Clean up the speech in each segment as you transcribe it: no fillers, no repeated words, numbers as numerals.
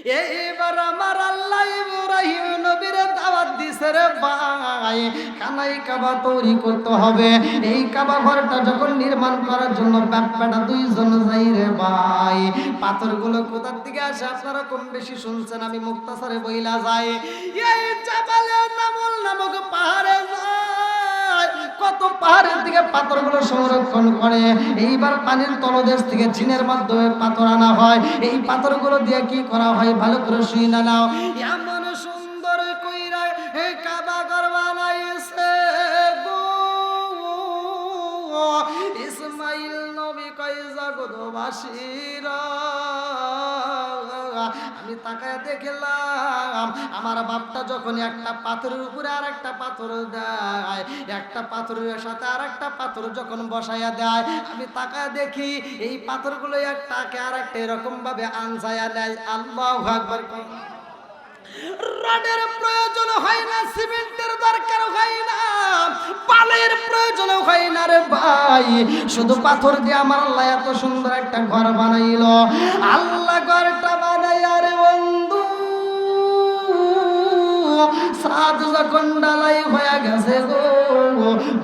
এইবার আমার আল্লাহ ইব্রাহিম নবীর দাওয়াত দিছে রে ভাই, কানাই কাবা তৈরি করতে হবে। এই কাবা ঘরটা যখন নির্মাণ করার জন্য ব্যাপারটা দুইজন যাই রে ভাই। পাথরগুলো কোথার থেকে আসে আপনারা কম বেশি শুনছেন, আমি মুক্তাসারে বইলা যাই। এই জাবালে নামল নামক পাহাড়ে যায়, কত পাহাড়ের দিকে পাথরগুলো সংরক্ষণ করে। এইবার পানির তলদেশ থেকে জিনের মাধ্যমে পাথর আনা হয়। এই পাথরগুলো দিয়ে কি করা হয় ভালো করে শুই না নাও। এমন সুন্দর কইরা এই কাবা ঘর বানাইছে গো ইসমাইল নবী কয় জগৎবাসীরা, আমি তাকায় দেখলাম আমার বাপটা যখন একটা পাথরের উপরে আর একটা পাথর দেয়, একটা পাথরের সাথে আর একটা পাথর যখন বসাইয়া দেয়, আমি তাকায় দেখি এই পাথরগুলো একটাকে আর একটা এরকম ভাবে আনসাইয়া নেয়। আল্লাহু আকবার। রডের প্রয়োজন হয় না, সিমেন্টের দরকার হয় না, বালির প্রয়োজন হয় না রে ভাই, শুধু পাথর দিয়ে আমার আল্লাহ এত সুন্দর একটা ঘর বানাইলো। আল্লাহ ঘরটা বানাইয়া রে বন্ধু সাত যখন ডালাই হয়ে গেছে গো,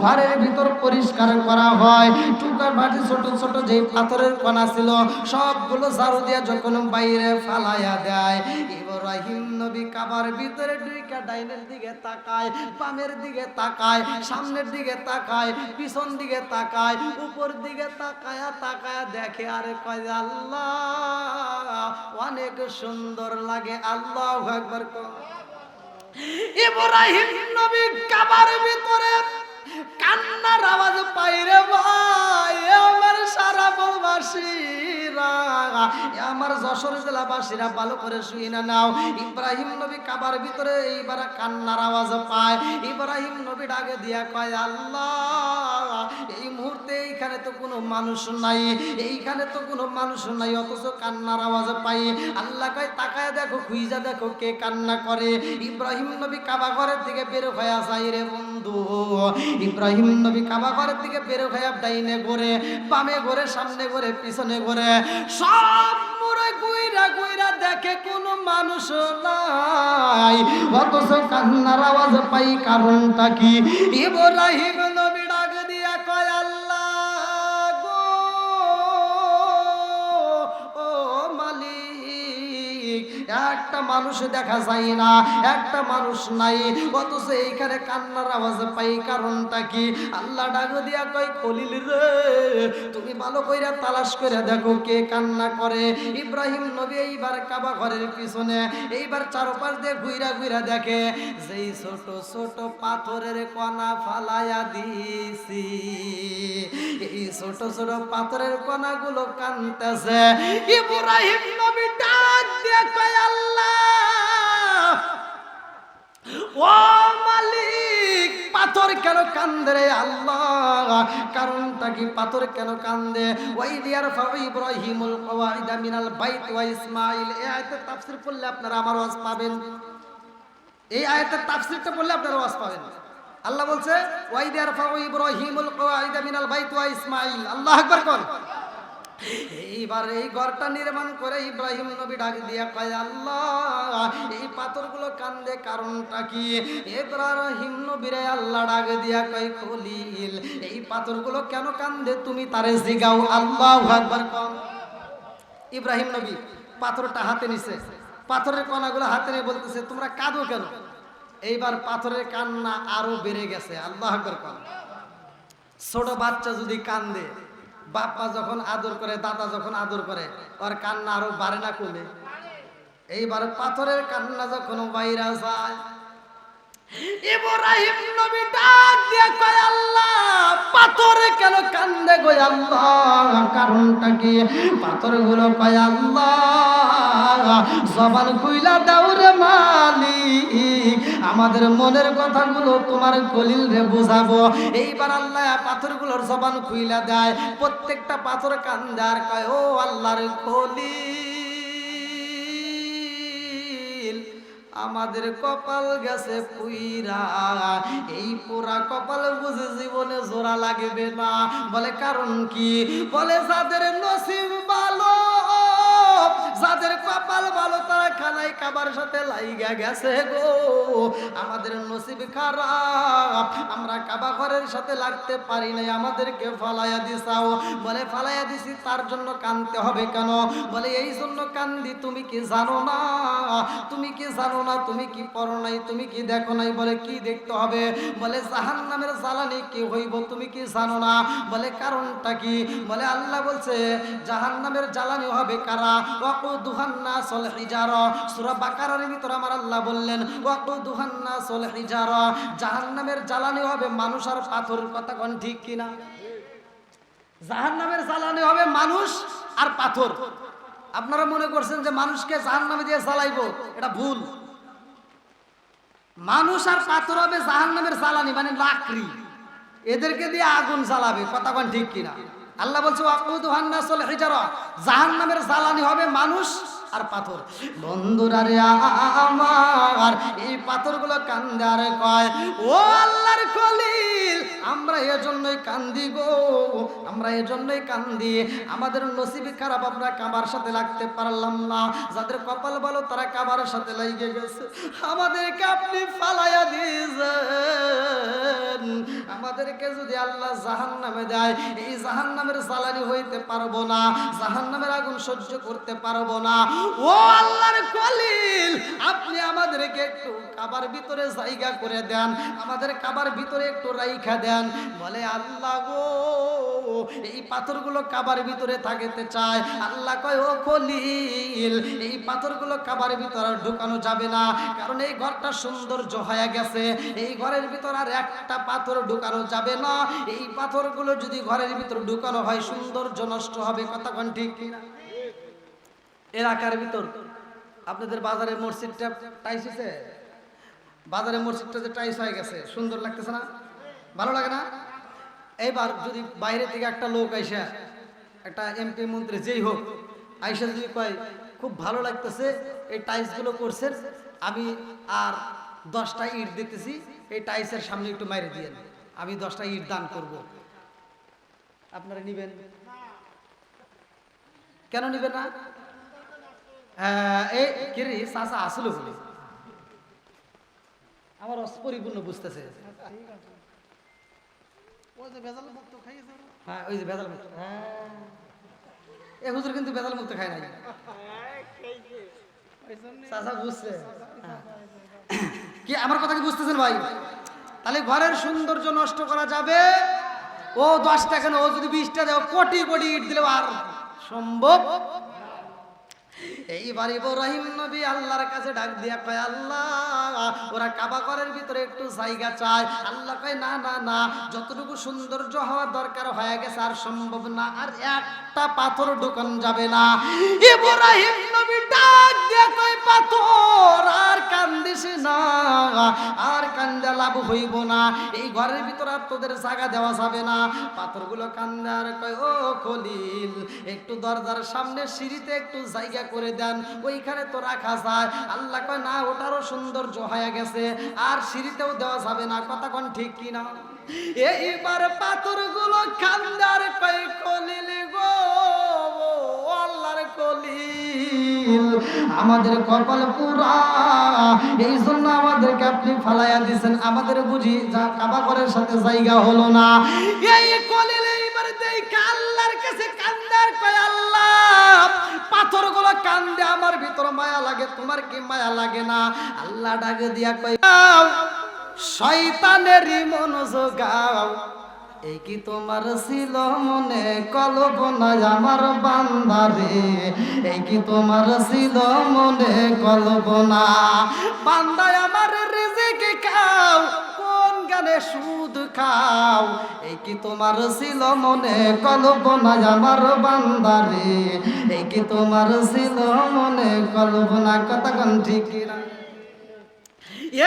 ঘরের ভিতর পরিষ্কার করা হয়। টুকার বাটি ছোট ছোট যে পাথরের কণা ছিল সবগুলো ঝাড়ু দিয়ে যখন বাইরে ফালাইয়া দেয়, ইব্রাহিম নবী কাবার ভিতরে ঢুকে ডাইনের দিকে তাকায়, বামের দিকে তাকায়, সামনের দিকে তাকায়, পিছন দিকে তাকায়, উপর দিকে তাকায়া তাকায়া দেখে আরে কয় আল্লাহ অনেক সুন্দর লাগে। আল্লাহু আকবার। ইব্রাহিম নবী কাবার ভিতরে কান্নার আওয়াজ পাইরে ভাই, আমার সারা বলবাসীরা, আমার যশোর জেলাবাসীরা ভালো করে শুই না নাও। ইব্রাহিম নবী কাবার ভিতরে এইবার কান্নার আওয়াজ পায়। ইব্রাহিম নবী ডাকে দিয়া কয় আল্লাহ এই মুহূর্তে এইখানে তো কোনো মানুষ নাই, এইখানে তো কোনো মানুষ নাই, অথচ কান্নার আওয়াজ পাই। আল্লাহ কয় তাকায় দেখো, খুঁজা দেখো কে কান্না করে। ইব্রাহিম নবী কাবা ঘরের থেকে বের হয়ে যায় রে বন্ধু। ইব্রাহিম নবী কাবা ঘরের থেকে বের হয়ে ডাইনে ঘুরে, বামে ঘুরে, সামনে ঘুরে, পিছনে ঘুরে, সব মুড়ে গুইরা গুইরা দেখে কোনো মানুষ নাই, অথচ কান্নার আওয়াজ পাই। কারণটা কি? ইব্রাহিম নবী ডাক দিয়া কয় আল্লাহ গো ও মালিক, একটা মানুষ দেখা যায় না, একটা মানুষ নাই, অথচ এইখানে কান্নার আওয়াজ পাই। কারণটা কি? আল্লাহ ডাক দিয়া কয় খলিল রে, তুমি ভালো কইরা তালাশ করে দেখো কে কান্না করে। ইব্রাহিম নবী এইবার কাবা ঘরের পিছনে এইবার চারপাশ দিয়ে ঘুইরা ঘুইরা দেখে যেই ছোট ছোট পাথরের কণা ফালাইয়া দিছি, এই ছোট ছোট পাথরের কণাগুলো কানতেছে। ইব্রাহিম নবী ডাক দিয়ে কয় আল্লাহ ও মালিক, পাথর কেন কান্দে রে আল্লাহ? কারণটা কি? পাথর কেন কান্দে? ওয়াইদ ইয়ারফাউ ইব্রাহিমুল কওয়াইদা মিনাল বাইত ওয়া ইসমাঈল। এই আয়াতের তাফসীর পড়লে আপনারা আমার ওয়াজ পাবেন। এই আয়াতের তাফসীরটা পড়লে আপনারা ওয়াজ পাবেন। আল্লাহ বলছে ওয়াইদ ইয়ারফাউ ইব্রাহিমুল কওয়াইদা মিনাল বাইত ওয়া ইসমাঈল। আল্লাহু আকবার কোন। এইবার এই ঘরটা নির্মাণ করে ইব্রাহিম নবী ডাক দিয়া কয় আল্লাহ এই পাথরগুলো কান্দে, কারণটা কি? ইব্রাহিম নবীরে আল্লাহ ডাক দিয়া কয় খলিল এই পাথরগুলো কেন কান্দে তুমি তারে জিগাও। আল্লাহু আকবার কোন। ইব্রাহিম নবী পাথরটা হাতে নিছে, পাথরের কণাগুলো হাতে নিয়ে বলতেছে তোমরা কাঁদো কেন? এইবার পাথরের কান্না আরো বেড়ে গেছে। আল্লাহু আকবার কোন। ছোট বাচ্চা যদি কান্দে, বাপ্পা যখন আদর করে, দাদা যখন আদর করে, ওর কান্না আরো বাড়ে না কমে? এইবার পাথরের কান্না যখন বাইরা যায়, ইব্রাহিম নবী ডাক দিয়ে কয় আল্লাহ পাথর কেন কান্দে গো আল্লাহ? কারণটা কি? পাথরগুলো কয় আল্লাহ জবান খুইলা দাও রে মালিক, আমাদের মনের কথাগুলো তোমার খলিল রে বুঝাবো। এইবার আল্লাহ পাথরগুলোর জবান খুইলা দেয়, প্রত্যেকটা পাথর কান্দে আর কয় ও আল্লাহর খলিল, আমাদের কপাল গেছে পুইরা, এই পুরা কপাল বুঝে জীবনে জোড়া লাগবে না। বলে কারণ কি? বলে যাদের নসিব ভালো, যাদের কপাল ভালো তারা খানা কয় কাবার সাথে লাইগা গেছে গো, আমাদের নসিব খারাপ, আমরা কাবা ঘরের সাথে লাগতে পারি নাই, আমাদেরকে ফালাইয়া দিছাও। বলে ফালাইয়া দিছি তার জন্য কাঁদতে হবে কেন? বলে এই জন্য কান্দি, তুমি কি জানো না, তুমি কি জানো না, তুমি কি পড়ো নাই, তুমি কি দেখো নাই? বলে কি দেখতে হবে? বলে জাহান্নামের জ্বালানি কি হইব, তুমি কি জানো না? বলে কারণটা কি? বলে আল্লাহ বলছে জাহান্নামের জ্বালানি হবে কারা? ওয়াকুদুহান নাসুল হিজারা। সূরা বাকারার ভিতর আমার আল্লাহ বললেন ওয়াকুদুহান নাসুল হিজারা, জাহান্নামের জ্বালানি হবে মানুষ আর পাথর। কথা কোন ঠিক কিনা? জাহান্নামের জ্বালানি হবে মানুষ আর পাথর। আপনারা মনে করছেন যে মানুষকে জাহান্নামে দিয়ে জ্বালাইবো, এটা ভুল। মানুষ আর পাথর হবে জাহান্নামের জ্বালানি, মানে লাকড়ি, এদেরকে দিয়ে আগুন জ্বালাবে। কথা কোন ঠিক কিনা? আল্লাহ বলছে ওয়াকুদুহান নাসুল হিজারা, জাহান্নামের জ্বালানি হবে মানুষ আর পাথর। বন্ধুরা রে আমার, এই পাথরগুলো কান্দে আর কয় ও আল্লাহর খলিল, আমরা এজন্যই কান্দি গো, আমরা এজন্যই কান্দি, আমাদের নসিব খারাপ, আমরা কাবার সাথে লাগতে পারলাম না। যাদের কপাল ভালো তারা কাবার সাথে লাগিয়ে গেছে, আমাদেরকে আপনি ফালাইয়া দিয়েছেন। আমাদেরকে যদি আল্লাহ জাহান্নামে দেয়, এই জাহান্নামের জ্বালানি হইতে পারবো না, জাহান্নামের আগুন সহ্য করতে পারবো না। ও আল্লাহর খলিল, আপনি আমাদেরকে একটু কাবার ভিতরে জায়গা করে দেন, আমাদের কাবার ভিতরে একটু রাইখা দেন। বলে আল্লাহ গো, এই পাথরগুলো কাবার ভিতরে থাকতে চায়। আল্লাহ কয় ও খলিল, এই পাথরগুলো কাবার ভিতরে ঢুকানো যাবে না, কারণ এই ঘরটা সৌন্দর্য হয়ে গেছে, এই ঘরের ভিতর আর একটা পাথর ঢুকানো যাবে না। এই পাথরগুলো যদি ঘরের ভিতর ঢুকানো হয় সৌন্দর্য নষ্ট হবে। কথা কোন ঠিক কিনা? এলাকার ভিতর আপনাদের বাজারে মসজিদটা টাইস হয়েছে, বাজারে মসজিদটা যে টাইস হয়ে গেছে, সুন্দর লাগতেছে না? ভালো লাগে না? এইবার যদি বাইরে থেকে একটা লোক আইসা, একটা এমপি মন্ত্রী যেই হোক আইসা যদি কয় খুব ভালো লাগতেছে এই টাইলসগুলো করছেন, আমি আর 10টা ইট দিতেছি, এই টাইলসের সামনে একটু মাইরে দিয়েন, আমি 10টা ইট দান করব, আপনারা নিবেন? কেন নিবেন না? এই কিরে চাচা আসলে বলে আমার অপরিপূর্ণ বুঝতেছে। হ্যাঁ ওই যে ভেজাল মুক্ত, এ হুজুর কিন্তু ভেজাল মুক্ত খায় নাই, চাচা বুঝছে কি আমার কথা কি বুঝতেছেন ভাই? তাহলে ঘরের সৌন্দর্য নষ্ট করা যাবে? ও 10টা কেন, ও যদি 20টা দেয়, কোটি কোটি ইট দিলেও আর সম্ভব। এইবার ইব্রাহিম নবী আল্লাহর কাছে ডাক দিয়া কয় আল্লাহ, ওরা কাবা ঘরের ভিতরে একটু জায়গা চায়। আল্লাহ কয় না না না, যতটুকু সৌন্দর্য হওয়ার দরকার হয়ে গেছে, আর সম্ভব না, আর একটা পাথর ঢোকান যাবে না। ইব্রাহিম নবী ডাক দিয়া কয় পাথর আর কান্দিস না, আর কান্দা লাভ হইব না, এই ঘরের ভিতরে আর তোদের জায়গা দেওয়া যাবে না। পাথরগুলো কান্দে আর কয় ও খলিল, একটু দরজার সামনে সিঁড়িতে একটু জায়গা করে দেন, ওইখানে তো রাখা যায়। আল্লাহ কয় না, ওটারও সৌন্দর্য হয়ে গেছে, আর সিঁড়িতেও দেওয়া যাবে না। কথা কোন ঠিক কিনা? এইবার পাথরগুলো কান্দার কয় খলিল গো, আল্লাহর খলিল, আমাদের কপাল পুরা, এই জন্য আমাদেরকে আপনি ফালাইয়া দিয়েছেন, আমাদের বুঝি যা কাবা ঘরের সাথে জায়গা হলো না। এই খলিল এইবার দেখে আল্লাহর কাছে কান্দার কয় আল্লাহ, পাথরগুলো কান্দে, আমার ভিতর মায়া লাগে, তোমার কি মায়া লাগে না? আল্লাহ ডাকে দিয়া কয় শয়তানেরই মন জোগাও, এই কি তোমার ছিল মনে কল্পনা আমার বান্দারে, এই কি তোমার ছিল মনে কল্পনা, বান্দায় আমার রিজিক খাও, কোন গানে সুদ খাও, এই কি তোমার ছিল মনে কল্পনা আমার বান্দারে, এই কি তোমার ছিল মনে কল্পনা। কথা কোন ঠিক কিনা?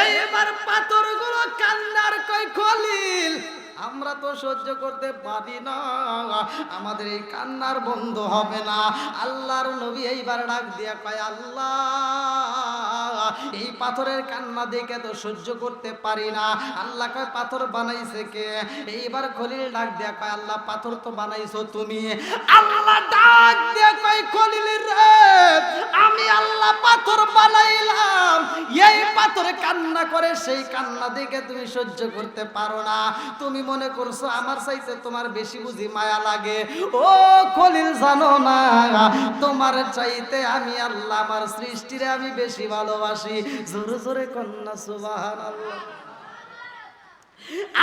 এইবার পাথরগুলো কান্দার কয় খলিল, আমরা তো সহ্য করতে পারি না, আমাদের এই কান্নার বন্ধ হবে না। আল্লাহর নবী এইবার ডাক দিয়া কয় আল্লাহ, এই পাথরের কান্না দেখে তো সহ্য করতে পারি না। আল্লাহ কয় পাথর বানাইছে কে? এইবার খলিল ডাক দিয়া কয় আল্লাহ, পাথর তো বানাইছো তুমি। আল্লাহ ডাক দিয়া কয় খলিল রে, আমি আল্লাহ পাথর বানাই পাথরে কান্না করে, সেই কান্না দেখে তুমি সহ্য করতে পারো না। তুমি মনে করছো আমার চাইতে তোমার বেশি বুঝি মায়া লাগে। ও খলিল, জানো না তোমার চাইতে আমি আল্লাহ আমার সৃষ্টিরে আমি বেশি ভালোবাসি। জোরে জোরে কন্যা সুবহানাল্লাহ।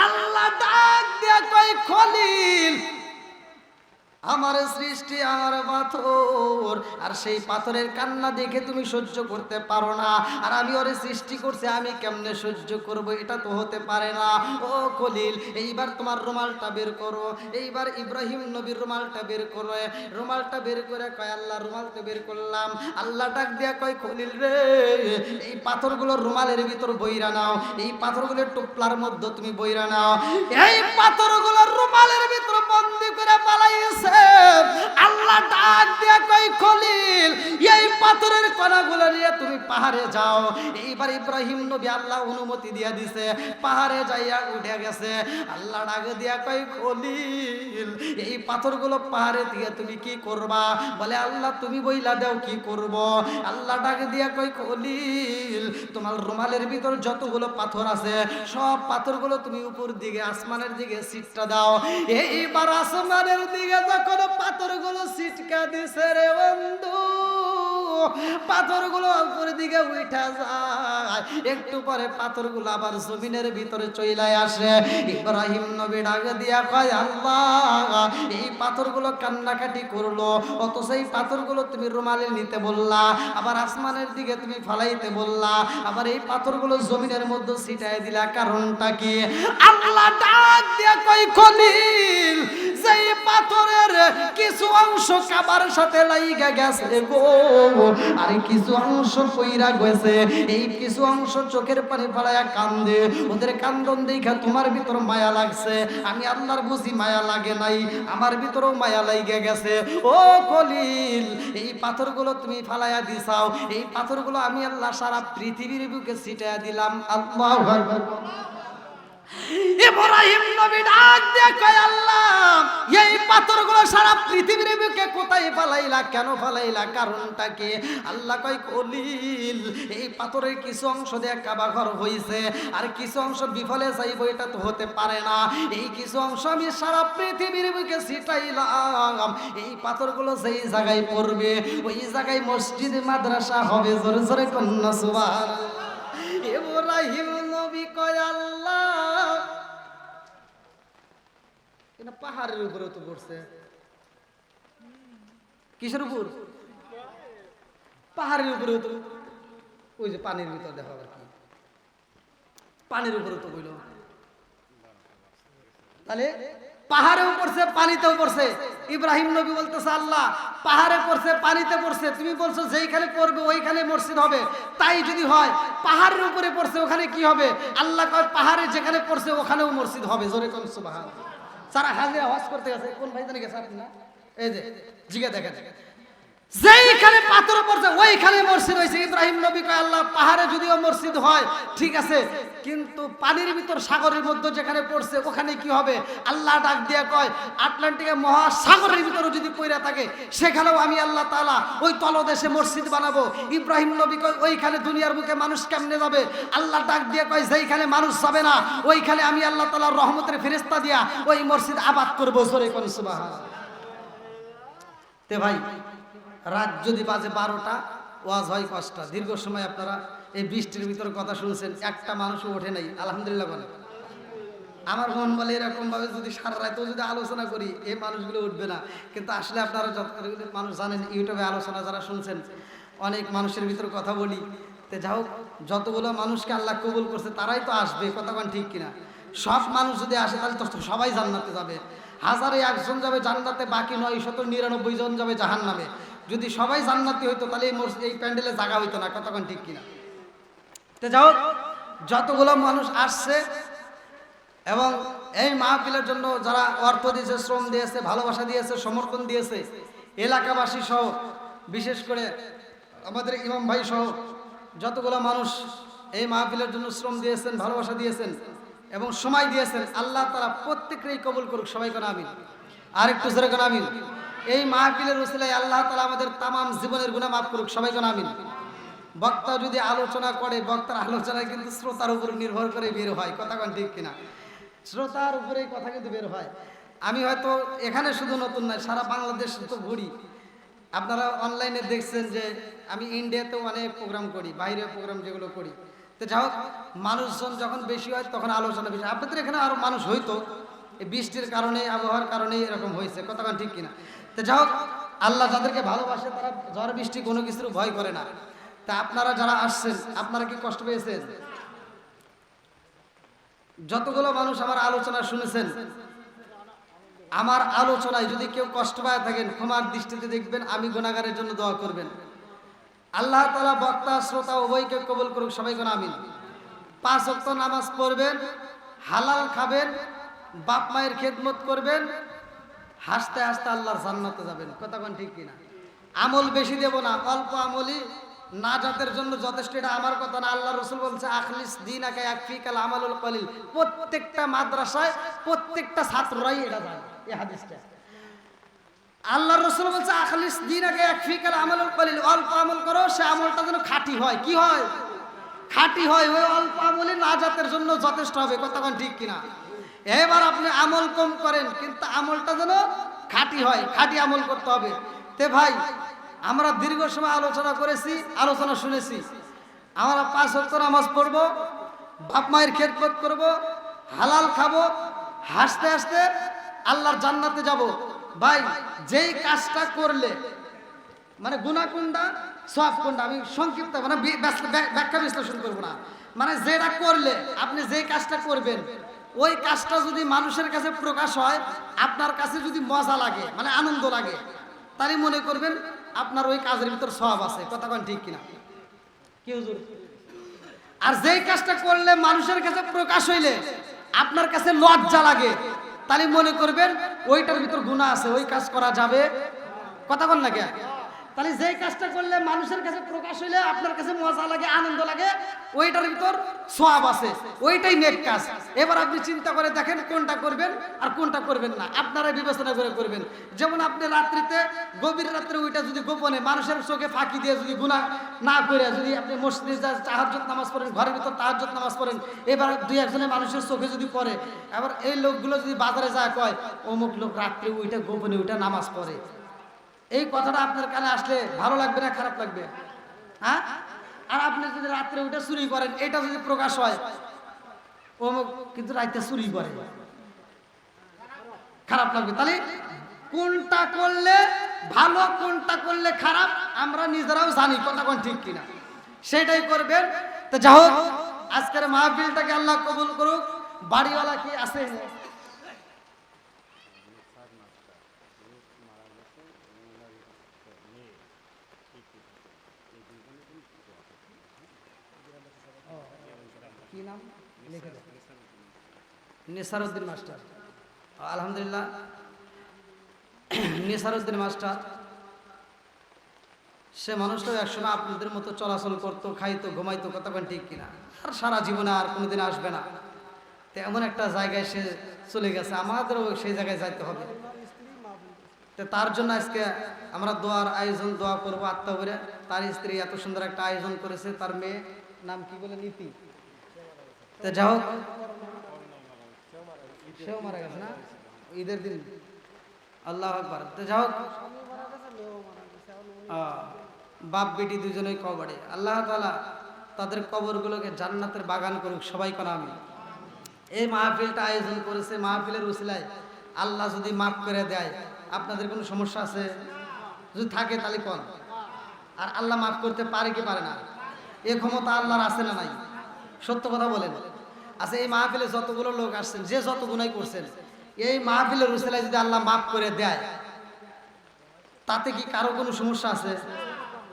আল্লাহ ডাক দিয়া কয়, খলিল আমার সৃষ্টি আমার পাথর, আর সেই পাথরের কান্না দেখে তুমি সহ্য করতে পারো না, আর আমি ওরে সৃষ্টি করছি, আমি কেমনে সহ্য করব? এটা তো হতে পারে না। ও খলিল, এইবার তোমার রুমালটা বের করো। এইবার ইব্রাহিম নবীর রুমালটা বের করো। রুমালটা বের করে কয়, আল্লাহ রুমালটা বের করলাম। আল্লাহ ডাক দিয়া কয়, খলিল রে, এই পাথরগুলো রুমালের ভিতর বইরা নাও, এই পাথরগুলোর টুপলার মধ্যে তুমি বইরা নাও। এই পাথরগুলো রুমালের ভিতর বন্দি করে পালাইছে। আল্লাহ ডাক দিয়া কই, খলিল এই পাথরের কণাগুলো নিয়ে তুমি পাহাড়ে যাও। এইবার ইব্রাহিম নবী আল্লাহ অনুমতি দিয়া দিছে, পাহাড়ে যাইয়া উঠে গেছে। আল্লাহ ডাক দিয়া কই, খলিল এই পাথরগুলো পাহাড়ে দিয়ে তুমি কি করবা? বলে আল্লাহ তুমি বইলা দাও কি করব। আল্লাহ ডাক দিয়া কই, খলিল তোমার রুমালের ভিতর যতগুলো পাথর আছে সব পাথরগুলো তুমি উপর দিকে আসমানের দিকে সিটটা দাও। এইবার আসমানের দিকে যখন পাথরগুলো সিটকা দিছে রে বন্ধু, পাথরগুলো উপরের দিকে উঠা যায়। একটু পরে পাথরগুলো আবার জমিনের ভিতরে চইলাই আসে। ইব্রাহিম নবী ডাক দিয়া কয়, আল্লাহ এই পাথরগুলো কান্নাকাটি করলো, অথচ এই পাথরগুলো তুমি রুমালে নিতে বললা, আবার আসমানের দিকে তুমি ফালাইতে বললা, আবার এই পাথরগুলো জমিনের মধ্যে ছিটায় দিলা, কারণটা কি? আল্লাহ ডাক দিয়া কয়, খলিল সেই পাথরের কিছু অংশ কাবার সাথে লাইগা গেছে গো, আর কিছু অংশ কইরা গেছে। এই কিছু অংশ চোখের পানি ফেলায়া কান্দে, ওদের কান্দন দেখা তোমার ভিতর মায়া লাগছে। আমি আল্লাহর বুঝি মায়া লাগে নাই, আমার ভিতরেও মায়া লাইগা গেছে। ও খলিল এই পাথরগুলো তুমি ফালাইয়া দিছাও, এই পাথরগুলো আমি আল্লাহ সারা পৃথিবীর বুকে ছিটাইয়া দিলাম। আল্লাহু আকবার। ইব্রাহিম নবী ডাক দিয়ে কয়, আল্লাহ এই পাথরগুলো সারা পৃথিবীর বুকে কোথায় ফালাইলা, কেন ফালাইলা, কারণটা কি? আল্লাহ কয়, খলিল এই পাথরের কিছু অংশ দিয়ে কাবা ঘর হইছে, আর কিছু অংশ বিফলে যাইব, এটা তো হতে পারে না। এই কিছু অংশ আমি সারা পৃথিবীর বুকে ছিটাইলাম। এই পাথরগুলো যেই জায়গায় পড়বে ওই জায়গায় মসজিদ মাদ্রাসা হবে। জোরে জোরে কন্যা সুবহানাল্লাহ। ইব্রাহিম নবী কয়, আল্লাহ পাহাড়ের উপরে তো পড়ছে। কিসের উপর? পাহাড়ের উপরে তো, ওই যে পানির ভিতর দেখা আর কি, পানির উপরে তো বইল। তাহলে পাহাড়েও পড়ছে, পানিতেও পড়ছে। ইব্রাহিম নবী বলতেছে, আল্লাহ পাহাড়ে পড়ছে, পানিতে পড়ছে, তুমি বলছো যেইখানে পড়বে ওইখানে মসজিদ হবে। তাই যদি হয় পাহাড়ের উপরে পড়ছে ওখানে কি হবে? আল্লাহ কয়, পাহাড়ে যেখানে পড়ছে ওখানেও মসজিদ হবে। জোরে কোন সুবহানাল্লাহ। সারা হাজিরা হজ করতে গেছে, কোন ভাই জানি গেছে আপনি না? এই যে জিজ্ঞা দেখেন, যেইখানে পাথর পড়ছে ওইখানে মসজিদ হয়েছে। ইব্রাহিম নবী কয়, আল্লাহ পাহাড়ে যদিও মসজিদ হয় ঠিক আছে, কিন্তু পানির ভিতর সাগরের মধ্যে যেখানে পড়ছে ওখানে কি হবে? আল্লাহ ডাক দিয়ে কয়, আটলান্টিকের মহাসাগরের ভিতরে যদি পড়ে থাকে সেখানেও আমি আল্লাহ তাআলা ওই তলদেশে মসজিদ বানাবো। ইব্রাহিম নবী কয়, ওইখানে দুনিয়ার বুকে মানুষ কেমনে যাবে? আল্লাহ ডাক দিয়ে কয়, যেইখানে মানুষ যাবে না ওইখানে আমি আল্লাহ তাআলার রহমতের ফেরেশতা দিয়া ওই মসজিদ আবাদ করবো। জোরে কোন সুবহানাল্লাহ। তে ভাই, রাত যদি বাজে 12টা, ওয়াজ হয় 5টা, দীর্ঘ সময় আপনারা এই বৃষ্টির ভিতরে কথা শুনছেন, একটা মানুষও ওঠে নাই। আলহামদুলিল্লাহ বলে। আমার মন বলে এরকম ভাবে যদি সারা রাতেও যদি আলোচনা করি এই মানুষগুলো উঠবে না। কিন্তু আসলে আপনারা যত মানুষ জানেন, ইউটিউবে আলোচনা যারা শুনছেন, অনেক মানুষের ভিতরে কথা বলি। তো যাই হোক, যতগুলো মানুষকে আল্লাহ কবুল করছে তারাই তো আসবে, কতক্ষণ ঠিক কিনা? সব মানুষ যদি আসে তাহলে তো সবাই জান্নাতে যাবে। 1001 জন যাবে জান্নাতে, বাকি 999 জন যাবে জাহান্নামে। যদি সবাই জান্নাতি হইতো তাহলে এই প্যান্ডেলে জায়গা হইতো না, কতক্ষণ ঠিক কিনা? তো যাও, যতগুলো মানুষ আসছে এবং এই মাহফিলের জন্য যারা অর্থ দিয়েছে, শ্রম দিয়েছে, ভালোবাসা দিয়েছে, সমর্থন দিয়েছে, এলাকাবাসী সহ, বিশেষ করে আমাদের ইমাম ভাই সহ যতগুলো মানুষ এই মাহফিলের জন্য শ্রম দিয়েছেন, ভালোবাসা দিয়েছেন এবং সময় দিয়েছেন, আল্লাহ তাআলা প্রত্যেককেই কবুল করুক। সবাই কোন আমিন। আর একটু জোরে কোন আমিন। এই মাহফিলের উসিলায় আল্লাহ তাআলা আমাদের তামাম জীবনের গুনাহ মাফ করুক। সবাই কোন আমিন। বক্তা যদি আলোচনা করে, বক্তার আলোচনায় কিন্তু শ্রোতার উপর নির্ভর করে বের হয়, কথা কোন ঠিক কিনা? শ্রোতার উপরেই কথা কিন্তু বের হয়। আমি হয়তো এখানে শুধু নতুন নয়, সারা বাংলাদেশ তো ঘুরি। আপনারা অনলাইনে দেখছেন যে আমি ইন্ডিয়াতেও অনেক প্রোগ্রাম করি, বাইরের প্রোগ্রাম যেগুলো করি। তো যাই হোক, মানুষজন যখন বেশি হয় তখন আলোচনা বেশি। আপনাদের এখানে আরও মানুষ হইতো, এই বৃষ্টির কারণে, আবহাওয়ার কারণে এরকম হয়েছে, কথা ঠিক কিনা? তো যাই হোক, আল্লাহ যাদেরকে ভালোবাসে তারা ঝড় বৃষ্টি কোনো কিছুর ভয় করে না। তা আপনারা যারা আসছেন, আপনারা কি কষ্ট পেয়েছেন? যতগুলো মানুষ আমার আলোচনা শুনেছেন, আমার আলোচনায় যদি কেউ কষ্ট পায় থাকেন, ক্ষমার দৃষ্টিতে দেখবেন, আমি গুনাহগারের জন্য দোয়া করবেন। আল্লাহ তাআলা বক্তা শ্রোতা উভয়কে কবুল করুক, সবাই কোন আমিন। 5 ওয়াক্ত নামাজ পড়বেন, হালাল খাবেন, বাপ মায়ের খেদমত করবেন, হাসতে হাসতে আল্লাহর জান্নাতে যাবেন, কথা কোন ঠিক কিনা? আমল বেশি দেব না, অল্প আমলই নাজাতের জন্য যথেষ্ট। এটা আমার কথা না, আল্লাহ রাসূল বলছে আখলিস দীনাকা ইয়াকফিকাল আমালুল কলিল। প্রত্যেকটা মাদ্রাসায় প্রত্যেকটা ছাত্ররাই এটা জানে এই হাদিসটা। আল্লাহ রাসূল বলছে আখলিস দীনাকা ইয়াকফিকাল আমালুল কলিল, অল্প আমল করো, সে আমলটা যেন খাঁটি হয়। কি হয়? খাঁটি হয়। ওই অল্প আমলই নাজাতের জন্য যথেষ্ট হবে, কথা কোন ঠিক কিনা? এবার আপনি আমল কম করেন, কিন্তু আমলটা যেন খাঁটি হয়, খাঁটি আমল করতে হবে। তে ভাই, আমরা দীর্ঘ সময় আলোচনা করেছি, আলোচনা শুনেছি। আমরা 5 ওয়াক্ত নামাজ পড়বো, বাপ মায়ের খেদমত করব, হালাল খাবো, হাসতে হাসতে আল্লাহর জান্নাতে যাব। ভাই, যেই কাজটা করলে, মানে গুনাহ কোনটা, সওয়াব কোনটা, আমি সংক্ষিপ্ত মানে ব্যাখ্যা বিশ্লেষণ করব না। মানে যেটা করলে, আপনি যেই কাজটা করবেন, ওই কাজটা যদি মানুষের কাছে প্রকাশ হয়, আপনার কাছে যদি মজা লাগে, মানে আনন্দ লাগে, তারই মনে করবেন আপনার ওই কাজের ভিতর সওয়াব আছে, কথা কোন ঠিক কিনা? কি হুজুর? আর যেই কাজটা করলে মানুষের কাছে প্রকাশ হইলে আপনার কাছে লজ্জা লাগে, তাহলে মনে করবেন ওইটার ভিতর গুনাহ আছে, ওই কাজ করা যাবে, কথা কোন লাগে? তাহলে যেই কাজটা করলে মানুষের কাছে প্রকাশ হইলে আপনার কাছে মজা লাগে, আনন্দ লাগে, ওইটার ভিতর সওয়াব আছে, ওইটাই নেক কাজ। এবার আপনি চিন্তা করে দেখেন কোনটা করবেন আর কোনটা করবেন না, আপনারা বিবেচনা করে করবেন। যেমন আপনি রাত্রিতে, গভীর রাত্রে ওইটা যদি গোপনে মানুষের চোখে ফাঁকি দিয়ে যদি গুনাহ না করে, যদি আপনি মসজিদে যা তাহাজ্জুদ নামাজ পড়েন, ঘরের ভিতর তাহাজ্জুদ নামাজ পড়েন, এবার 2-1 মানুষের চোখে যদি পড়ে, আবার এই লোকগুলো যদি বাজারে যায় কয় অমুক লোক রাত্রে ওইটা গোপনে ওইটা নামাজ পড়ে, এই কথাটা আপনার কানে আসলে ভালো লাগবে না খারাপ লাগবে? হ্যাঁ? আর আপনি যদি রাত্রে ওইটা চুরি করেন, এটা যদি প্রকাশ হয় ও কিন্তু রাতে চুরি করে, খারাপ লাগবে। তাহলে কোনটা করলে ভালো, কোনটা করলে খারাপ, আমরা নিজেরাও জানি, কথা কোন ঠিক কিনা, সেটাই করবেন। তো যাই হোক, আজকের মাহফিলটাকে আল্লাহ কবুল করুক। বাড়িওয়ালা কি আছে? কি নাম লিখে দেন? নিসারউদ্দিন মাস্টার। আলহামদুলিল্লাহ, নিসারউদ্দিন মাস্টার, সে মানুষটাও একসময় আপনাদের মতো চলাচল করতো, খাইতো, ঘুমাইতো, কথা কোন ঠিক কিনা? আর সারা জীবনে আর কোনোদিন আসবে না। তো এমন একটা জায়গায় সে চলে গেছে, আমাদেরও সেই জায়গায় যাইতে হবে। তো তার জন্য আজকে আমরা দোয়ার আয়োজন, দোয়া করবো আত্মা করে। তার স্ত্রী এত সুন্দর একটা আয়োজন করেছে, তার মেয়ে নাম কি বলে, নীতি। তো যাই হোক, সেও মারা গেছে না ঈদের দিন, আল্লাহ আকবার। তো যাই হোক, বাপ বেটি দুজনেই কবরে, আল্লাহ তাআলা তাদের কবরগুলোকে জান্নাতের বাগান করুক, সবাই কোন আমিন। এই মাহফিলটা আয়োজন করেছে, মাহফিলের উসিলায় আল্লাহ যদি মাফ করে দেয়, আপনাদের কোনো সমস্যা আছে? যদি থাকে তাহলে কোন? আর আল্লাহ মাফ করতে পারে কি পারে না? এই ক্ষমতা আল্লাহর আছে না নাই? সত্য কথা বলেন। আচ্ছা, এই মাহফিলে যতগুলো লোক আসছেন, যে যত গুনাহ করছেন, এই মাহফিলের উসিলায় যদি আল্লাহ মাফ করে দেয়, তাতে কি কারো কোনো সমস্যা আছে?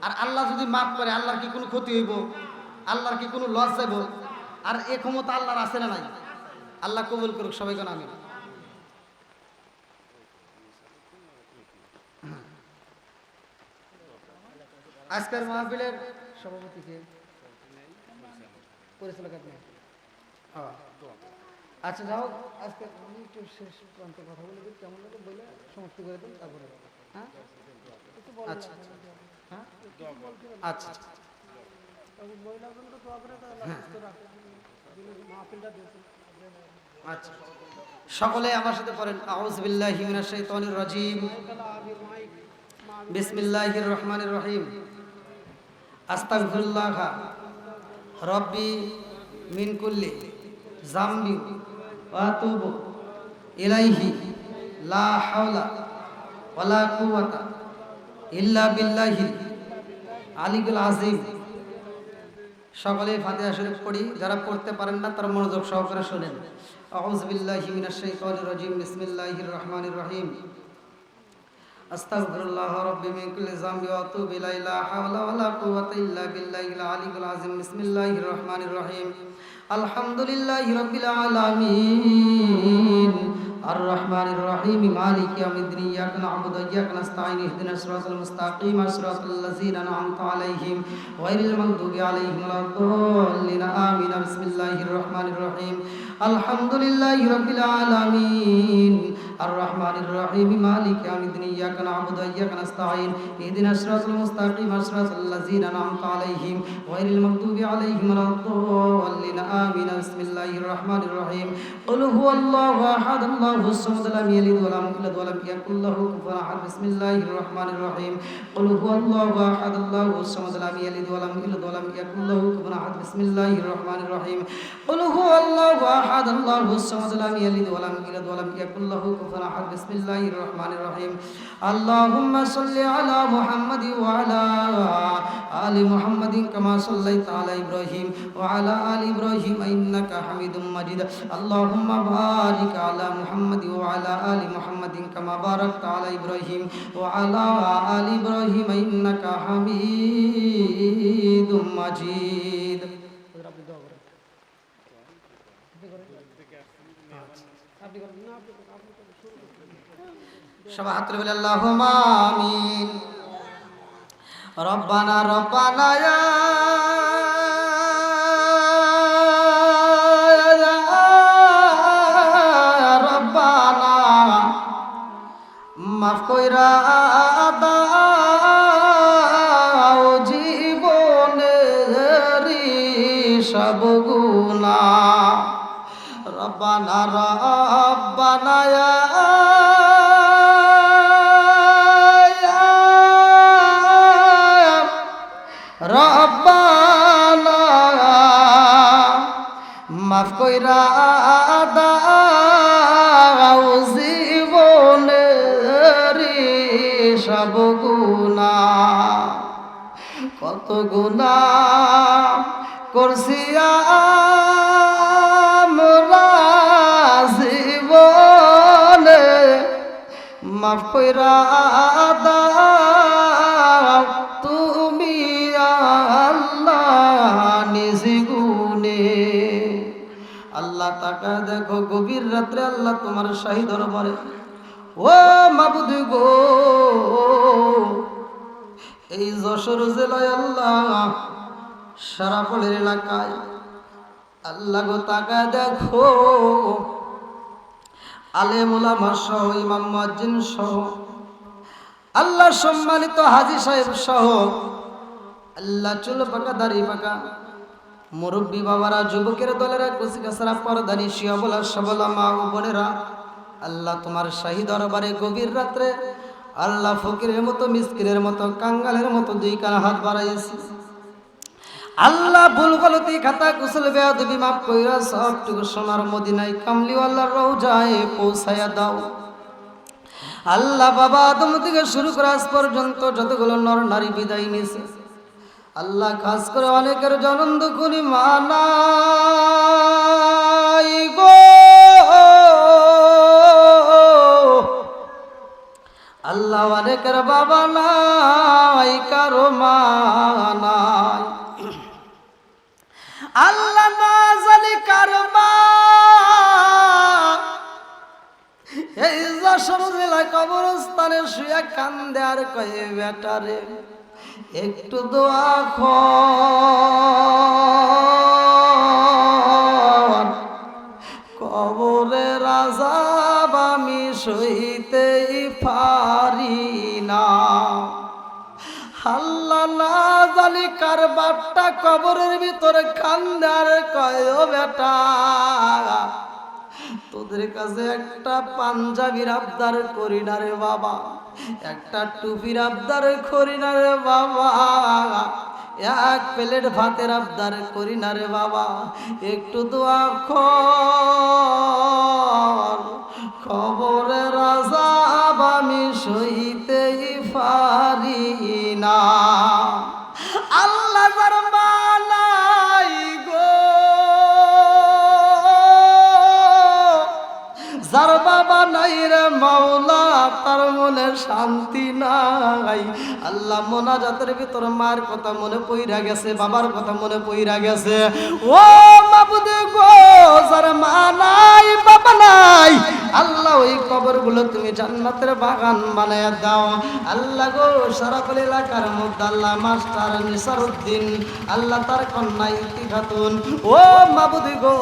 আর আল্লাহ যদি মাফ করে, আল্লাহর কি কোনো ক্ষতি হইব? আল্লাহর কি কোনো লস যাইব? আর এই ক্ষমতা আল্লাহর আছে না নাই? আল্লাহ কবুল করুক, সবাই কোন আমিন। আজকের মাহফিলের সভাপতি কে? পরিচালক আপনি? আচ্ছা, যাও, আজকে আমি একটু শেষ প্রান্ত কথা বলে দিই, কেমন লাগে বলে সমাপ্তি করে দিন, তারপরে। হ্যাঁ, আচ্ছা, হ্যাঁ, আচ্ছা। আচ্ছা, সকলে আমার সাথে পড়েন, আউযু বিল্লাহি মিনাশ শাইতানির রাজীম, বিসমিল্লাহির রহমানির রহিম, আস্তাগফিরুল্লাহ রব্বি মিন কুল্লি যামবি ওয়া আতুবু ইলাইহি লা হাওলা ওয়ালা কুওয়াতা ইল্লা বিল্লাহিল আলিয়্যিল আযীম। সকলে ফাতিহা শরীফ পড়ি, যারা পড়তে পারেন না তারা মনোযোগ সহকারে শুনেন। আউযু বিল্লাহি মিনাশ শাইতানির রাজীম, বিসমিল্লাহির রহমানির রহিম, আস্তাগফিরুল্লাহ রাব্বি মিন কুল্লি যামবি ওয়া আতুবু ইলাইহি লা হাওলা ওয়ালা কুওয়াতা ইল্লা বিল্লাহিল আলিয়্যিল আযীম। বিসমিল্লাহির রহমানির রহিম, আলহামদুলিল্লাহি রাব্বিল আলামিন আর রহমানির রহিম মালিকি ইয়াউমিদ্দিন ইয়াকা না'বুদু ওয়া ইয়াকা নাস্তাঈন ইহদিনাস সিরাতাল মুস্তাকিম সিরাতাল লাযিনা আন'আমতা আলাইহিম গায়রিল মাগদুবি আলাইহিম ওয়ালাদ-দাল্লিন আমিন। বিসমিল্লাহির রহমানির রহিম, আলহামদুলিল্লাহি রাব্বিল আলামিন আর রহমানির রহিম মালিকি ইয়াউমিদ্দিন ইয়াকা না'বুদু ওয়া ইয়াকা নাস্তাঈন ইহদিনাস সিরাতাল মুস্তাকিম সিরাতাল লাযিনা আন'আমতা আলাইহিম গায়রিল মাগদুবি আলাইহিম ওয়ালাদ-দাল্লিন আমিন। বিসমিল্লাহির রহমানির রহিম, কুল হুয়াল্লাহু আহাদ আল্লাহুস সামাদ লাম ইয়ালিদ ওয়া লাম ইউলাদ ওয়া লাম ইয়াকুল লাহু কুফুওয়ান আহাদ। বিসমিল্লাহির রহমানির রহিম, কুল হুয়াল্লাহু আহাদ আল্লাহুস সামাদ লাম ইয়ালিদ ওয়া লাম ইউলাদ ওয়া লাম ইয়াকুল লাহু কুফুওয়ান আহাদ। বিসমিল্লাহির রহমানির রহিম, কুল হুয়াল্লাহু আহাদ আল্লাহুস সামাদ লাম ইয়ালিদ ওয়া লাম ইউলাদ ওয়া লাম ইয়াকুল লাহু কুফুওয়ান আহাদ। বিসমিল্লাহির রহমানির রহিম, আল্লাহুম্মা সাল্লি আলা মুহাম্মাদিন ওয়া আলা আলি মুহাম্মাদিন কামা সাল্লাইতা আলা ইব্রাহিম ওয়া আলা আলি ইব্রাহিম ইন্নাকা হামিদুম মাজিদ। আল্লাহুম্মা বারিক আলা মুহাম্মাদিন ওয়া আলা আলি মুহাম্মাদিন কামা বারাকতা আলা ইব্রাহিম ওয়া আলা আলি ইব্রাহিম ইন্নাকা হামিদুম মাজিদ। সবাই হাত তুলে বলে আল্লাহুম্মা আমিন। রব্বানা রব্বানা ইয়া রব্বানা মাফ কইরা দাও জীবনের সব গুনাহ। রব্বানা রব্বানা ইয়া রব্বানা মাফ কইরা দাও জীবনের সব গুনাহ। কত গুনাহ করছি আমরা জীবনে, মাফ কইরা দাও তুমি আল্লাহ নিজ গুণে। আল্লাহ তাকা দেখো গভীর রাত্রে আল্লাহ তোমার শাহী দরবারে, ও মাবুদ গো এই যশোর জেলায় আল্লাহ সারাফলের এলাকায় আল্লাহ গো তাকা দেখো আলেম ওলামা সহ ইমাম মুয়াজ্জিন সহ আল্লাহ সম্মানিত হাজী সাহেব সহ আল্লাহ চুল পাকা দাড়ি পাকা মুরব্বী বাবারা, যুবকের দলেরা, কুচিকাচারা, পর্দানি, শিয়াবলা, সবলা, মা ও বোনেরা, আল্লাহ তোমার শাহী দরবারে গভীর রাত্রে আল্লাহ ফকিরের মতো, মিসকিনের মতো, কাঙ্গালের মতো দুই কান হাত বাড়াইছি। আল্লাহ ভুল গলতি খাতা কুশল বেয়াদবি মাফ কইরা সবটুকু সোনার মদিনায় কামলিওয়ালার রওজায় পৌঁছায়া দাও। আল্লাহ বাবা আদম থেকে শুরু করে আজ পর্যন্ত যতগুলো নর নারী বিদায় নিয়েছে আল্লাহ, খাস করে অনেকের জনম দুঃখী মানাই গো আল্লাহ, অনেকের বাবা নাই, কারো মা নাই আল্লাহ, না জানি কার মা এই যশোর জেলা কবরস্থানে শুয়ে কান্দে আর কয়ে বেটারে একটু দোয়া কর, কবরের আযাব আমি সইতেই পারি না। আল্লাহ, না জানি কার বাপটা কবরের ভিতরে কান্দার কয় ও বেটা তোদের কাছে একটা পাঞ্জাবির আবদার করি না রে বাবা, একটা টুপির আবদার করি না রে বাবা, এক প্লেট ভাতের আবদার করি না রে বাবা, একটু দোয়া কর, খবরের আযাব আমি সইতেই পারি না। আল্লাহ যার বানাই গো, যার বাবা নাই রে মাওলা তার মনে শান্তি নাই। আল্লাহ মোনাজাতের ভিতর মার কথা মনে পইরা গেছে, বাবার কথা মনে পইরা গেছে। ও মাবুদ গো, যার মা নাই বাবা নাই, আল্লাহ ওই কবরগুলো তুমি জান্নাতের বাগান বানায় দাও। আল্লাহ গো, সারাফল এলাকার মধ্যে আল্লাহ মাস্টার নিসারউদ্দিন, আল্লাহ তার কন্যা ইতি খাতুন, ও মাবুদ গো